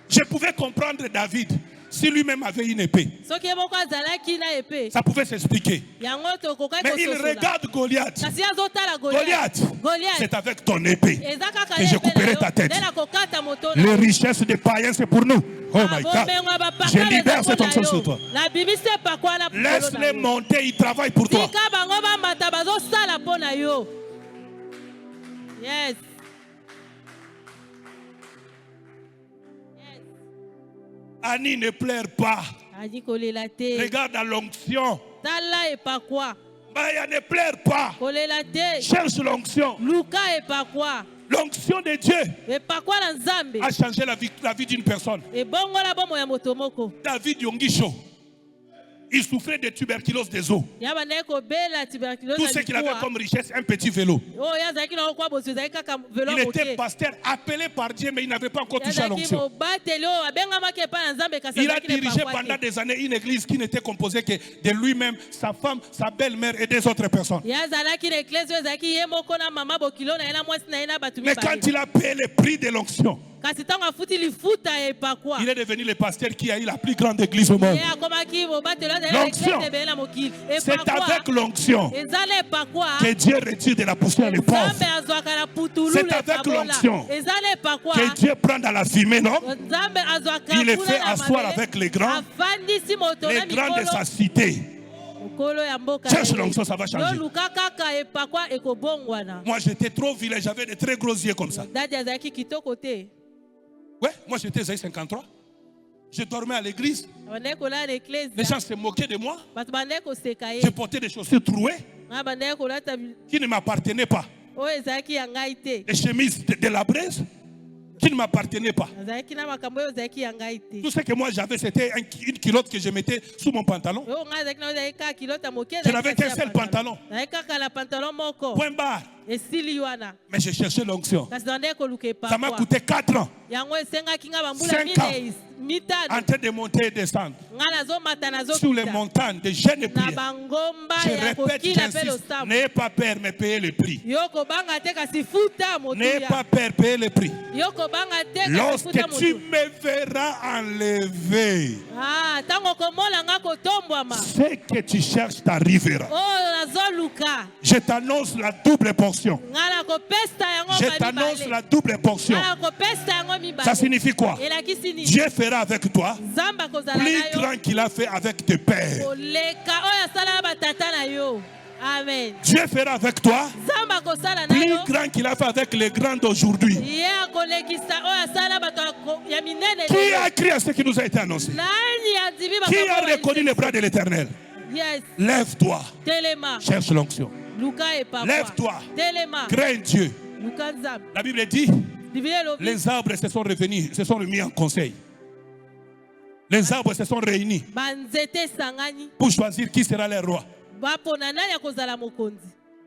Je pouvais comprendre David si lui-même avait une épée. Soki moko azalaki na epée. Ça pouvait s'expliquer. Yango tokokaki Mais il kososola. regarde Goliath. Kasi azotala Goliath. Goliath, c'est avec ton épée Eza kaka que je epée na couperai yo, ta tête. nde nakokata moto na Les yo. richesses des païens, c'est pour nous. Oh my God. Bomengo ya bapaka Je libère eza cette mpo na onction yo. sur toi. Nabimisi pakwa na likolo na Laisse-les yo. monter, ils travaillent pour toi. Tika bango bamata bazosala mpo na yo. Yes. Annie, ne pleure pas. Adi kolela te. Regarde à l'onction. Tala epakwa. Maya, ne pleure pas. Kolela te. Cherche l'onction. Luka epakwa. L'onction de Dieu Epakwa na Nzambe. a changé la vie d'une personne. Ebongola bomo ya moto moko. David Yongisho, il souffrait de tuberculose des os. Ya bandaki kobela tuberculose. Tout ce qu'il avait comme richesse, un petit vélo. Oh, ya zaki na kwa bosu zaki kaka velo Il moke. était pasteur appelé par Dieu, mais il n'avait pas encore touché à Ya zaki l'onction. mobateli o abengamaki epai na Nzambe kasi Il a azalaki na dirigé epakwa pendant te. des années une église qui n'était composée que de lui-même, sa femme, sa belle-mère et des autres personnes. Ya azalaki na eklesi oyo ezalaki ye moko na mama bokilo na ye na mwasi na ye na bato Mais quand mibale. il a payé le prix de l'onction, Kasi ntango afuti lifuta ya epakwa. il est devenu le pasteur qui a eu la plus grande église au monde. Ye akomaki mobateli oyo azalaki na L'onction. eklesi ebele na mokili. C'est Epakwa avec l'onction eza na epakwa. que Dieu retire de la poussière les pauvres. Nzambe azwaka na putulu C'est le avec pabola. l'onction Eza na epakwa. que Dieu prend dans la fumée, non? Nzambe azwaka Il les kuna fait na asseoir mabele. avec les grands, Afandisi moto na les grands de mikolo. sa cité. Mokolo ya mboka. Cherche na ye. l'onction, ça va changer. Yo luka kaka epakwa ekobongwana. Moi, j'étais trop vilain, j'avais de très gros yeux comme ça. Dadi azalaki kitoko te. Ouais, moi j'étais Zaï 53. Je dormais à l'église. Bandaki kolala na eklesi. Les gens se moquaient de moi. Bato bandaki koseka ye. Je portais des chaussures trouées Nga bandaki kolata qui ne m'appartenaient pas. oyo ezalaki ya ngai te. Des chemises de la braise qui ne m'appartenaient pas. Azalaki na makambo oyo ezalaki ya ngai te. Tout ce que moi j'avais, c'était une culotte que je mettais sous mon pantalon. Oyo ngai azalaki na oyo ezalaki kaka kilota moke. Je n'avais qu'un seul pantalon. Ezalaki kaka na pantalon moko. Point barre. Esili wana. Mais je cherchais l'onction. Kasi bandaki koluka Ça m'a epakwa. coûté 4 ans Yango esengaki nga bambula 5 ans. minei mitano. en train de monter et descendre Nga nazomata sur les nazokita. montagnes de jeûne et Na prière. bangomba Je ya répète, kokila mpe j'insiste, losambo. n'ayez pas peur, mais payez le prix. Yo kobanga te kasi futa N'ayez motuya. pas peur, payez le prix. Yo kobanga te kasi Lorsque futa tu motu. me verras enlevé, Ah, ntango komona nga kotombwama. ce que tu cherches t'arrivera. Oyo nazoluka. Je t'annonce la double portion. Nga nakopesa yango Je t'annonce mibale. la double portion. Nga nakopesa yango mibale. Ça signifie quoi? Elakisi nini? Dieu fera avec toi Nzambe akozala plus na yo. grand qu'il a fait avec tes pères. Koleka oyo asala na batata na yo. Amen. Dieu fera avec toi Nzambe akosala na plus yo. grand qu'il a fait avec les grands d'aujourd'hui. Ye akolekisa oyo asala na bato ya minene Qui lelo. a crié à ce qui nous a été annoncé? Nani andimi Qui a makambo reconnu les bras de l'Éternel? Yes. Lève-toi, Telema. cherche l'onction. Luka epakwa. Lève-toi. Telema. Crains Dieu. Luka Nzambe. La Bible dit, Biblia elobi. les arbres se sont revenus, se sont remis en conseil. Les arbres se sont réunis Banzete sangani. pour choisir qui sera leur roi. Bapona nani akozala mokonzi.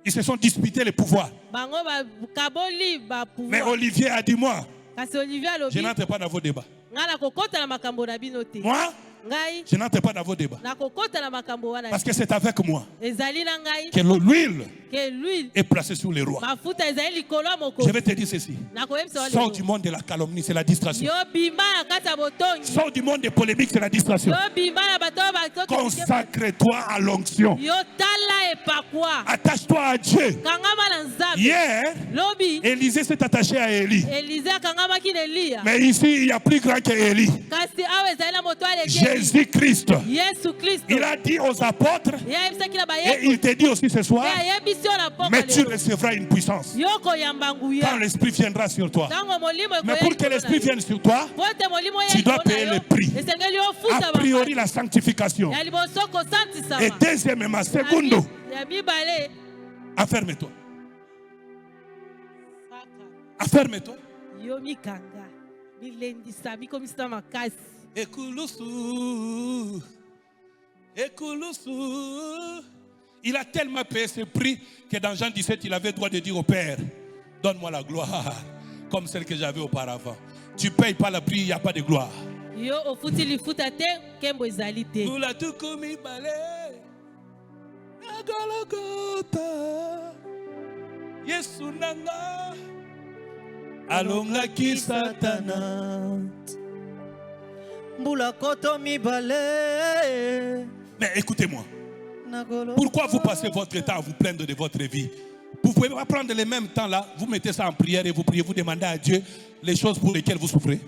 Ils se sont disputés le pouvoir. Bango bakaboli ba Mais pouvoir. Olivier a dit, moi, Kasi Olivier je alobi. n'entre pas dans vos débats. Nga nakokota na makambo na bino te. Moi, ngai Je n'entre pas dans vos débats. nakokota na makambo wana Parce que c'est avec moi ezali na ngai que l'huile ke l'huile est placée sur les rois. mafuta ezali likolo ya Je mokonzi vais te dire ceci. nakoyebisa wa Sors lelo. du monde de la calomnie, c'est la distraction. yo bima na kati ya botongi Sors du monde des polémiques, c'est la distraction. yo bima na bato oyo bakoki Consacre-toi à l'onction. yo tala epakwa Attache-toi à Dieu. kangama na nzambe Hier, lobi Élisée s'est attaché à Élie. Elize akangamaki na Eliya Mais ici, il y a plus grand que Élie. kasi awa ezali na moto aleki Eli. Jésus-Christ. Yesu Kristo Il a dit aux apôtres, ye ayebisaki na et bayekoli il te dit aussi ce soir, ye ayebisi yo na pokwa mais tu lelo. recevras une puissance yo koyamba nguya quand l'Esprit viendra sur toi. ntango molimo Mais pour que l'Esprit vienne sur toi, po ete molimo tu dois payer le prix. esengeli a ofuta priori la sanctification. ya liboso Et kosantisama deuxièmement, secondo, ya mibale afferme-toi. Afferme-toi. yo mikanga milendisa mikomisa makasi Ekulusu. Ekulusu. Il a tellement payé ce prix que dans Jean 17, il avait le droit de dire au Père, donne-moi la gloire comme celle que j'avais auparavant. Tu ne payes pas le prix, il n'y a pas de gloire. yo ofuti lifuta te nkembo ezali te Lula tukumi bale. Agologota. Yesu nanga. Alongaki Satana. Mbula koto mibale. Mais écoutez-moi. Nagolo. Pourquoi vous passez votre temps à vous plaindre de votre vie? Vous ne pouvez pas prendre le même temps là, vous mettez ça en prière et vous priez, vous demandez à Dieu les choses pour lesquelles vous souffrez.